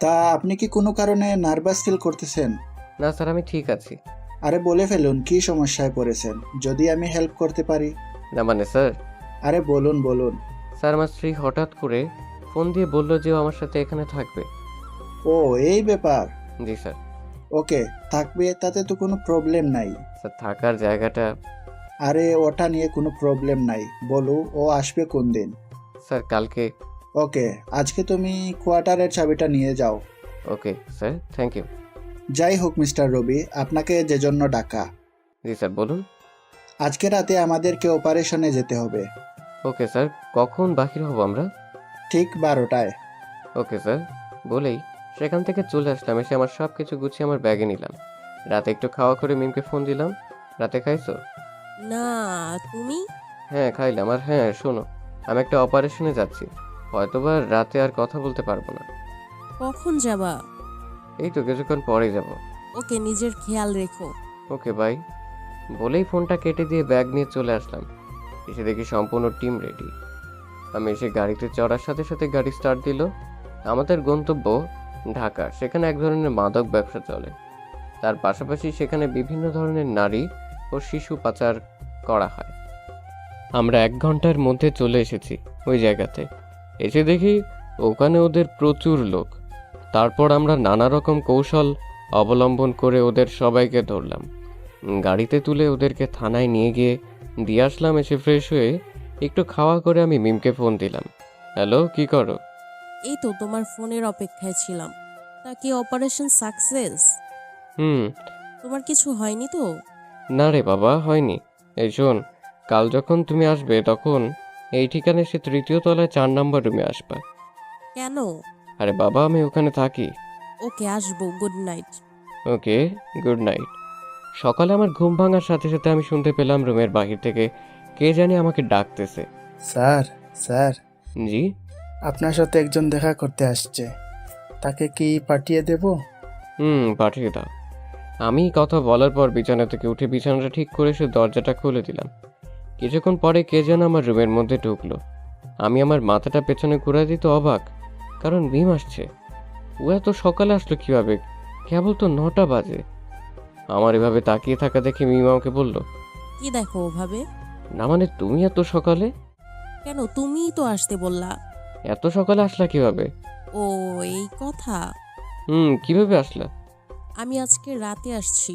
তা আপনি কি কোনো কারণে নার্ভাস ফিল করতেছেন? না স্যার, আমি ঠিক আছি। আরে বলে ফেলুন, কি সমস্যায় পড়েছেন, যদি আমি হেল্প করতে পারি। না মানে স্যার। আরে বলুন বলুন। স্যার, আমার স্ত্রী হঠাৎ করে ফোন দিয়ে বলল যে ও আমার সাথে এখানে থাকবে। ও, এই ব্যাপার। জি স্যার। ওকে, থাকবে, তাতে তো কোনো প্রবলেম নাই। স্যার, থাকার জায়গাটা? আরে ওটা নিয়ে কোনো প্রবলেম নাই, বলো ও আসবে কোন দিন? স্যার, কালকে। ওকে, আজকে তুমি কোয়ার্টারের চাবিটা নিয়ে যাও। Okay sir, thank you. যাই হোক মিস্টার রবি, আপনাকে যে জন্য ডাকা, জি স্যার, বলুন। আজকে রাতে আমাদেরকে অপারেশনে যেতে হবে। ওকে স্যার, কখন বাহির হব আমরা? ঠিক 12টায়। Okay sir. বলেই সেখান থেকে চলে আসলাম, এসে আমার সব কিছু গুছিয়ে আমার ব্যাগে নিলাম। রাতে একটু খাওয়া করে মিমকে ফোন দিলাম। রাতে খাইছো? না, তুমি? হ্যাঁ খাইলাম। আর হ্যাঁ শোনো, আমি একটা অপারেশনে যাচ্ছি, হয়তোবা রাতে আর কথা বলতে পারবো না। কখন যাবা? এই তো কিছুক্ষণ পরেই যাব। ওকে, নিজের খেয়াল রেখো। Okay bye. বলেই ফোনটা কেটে দিয়ে ব্যাগ নিয়ে চলে আসলাম। এসে দেখি সম্পূর্ণ টিম রেডি। আমি এসে গাড়িতে চড়ার সাথে সাথে গাড়ি স্টার্ট দিল। আমাদের গন্তব্য ঢাকা। সেখানে এক ধরনের মাদক ব্যবসা চলে, তার পাশাপাশি সেখানে বিভিন্ন ধরনের নারী ও শিশু পাচার করা হয়। আমরা 1 ঘন্টার মধ্যে চলে এসেছি ওই জায়গাতে। এসে দেখি ওখানে ওদের প্রচুর লোক। তারপর আমরা নানা রকম কৌশল অবলম্বন করে ওদের সবাইকে ধরলাম। গাড়িতে তুলে ওদেরকে থানায় নিয়ে গিয়ে দিয়ে আসলাম। এসে ফ্রেশ হয়ে একটু খাওয়া করে আমি মিমকে ফোন দিলাম। হ্যালো, কি করো? এই তো তোমার ফোনের অপেক্ষায় ছিলাম। তা কি অপারেশন সাকসেস? হুম। তোমার কিছু হয়নি তো? না রে বাবা, হয়নি। এই শোন, কাল যখন তুমি আসবে তখন এই ঠিকানায় সে 3য় তলায় 4 নম্বর রুমে আসবা। কেন? আরে বাবা, আমি ওখানে থাকি। ওকে, আসবো। Good night. Okay, good night. সকালে আমার ঘুম ভাঙার সাথে সাথে আমি শুনতে পেলাম রুমের বাহির থেকে কে জানি আমাকে ডাকতেছে। স্যার, স্যার, জি? আপনার সাথে একজন দেখা করতে আসছে, তাকে কি পাঠিয়ে দেব? পাঠিয়ে দাও। আমি কথা বলার পর বিছানা থেকে উঠে বিছানাটা ঠিক করে সে দরজাটা খুলে দিলাম। কিছুক্ষণ পরে কে যেন আমার রুমের মধ্যে ঢুকলো। আমি আমার মাথাটা পেছনে ঘুরে দিতে অবাক, কারণ মিম আসছে। ও এত সকালে আসলো কিভাবে? কেবল তো 9টা বাজে। আমার এভাবে তাকিয়ে থাকা দেখে মিম আমাকে বলল, কি দেখো ওভাবে? না মানে তুমি এত সকালে? কেন, তুমিই তো আসতে বললা। এত সকালে আসলা কিভাবে? ও, এই কথা। কিভাবে আসলা? আমি আজকে রাতে আসছি।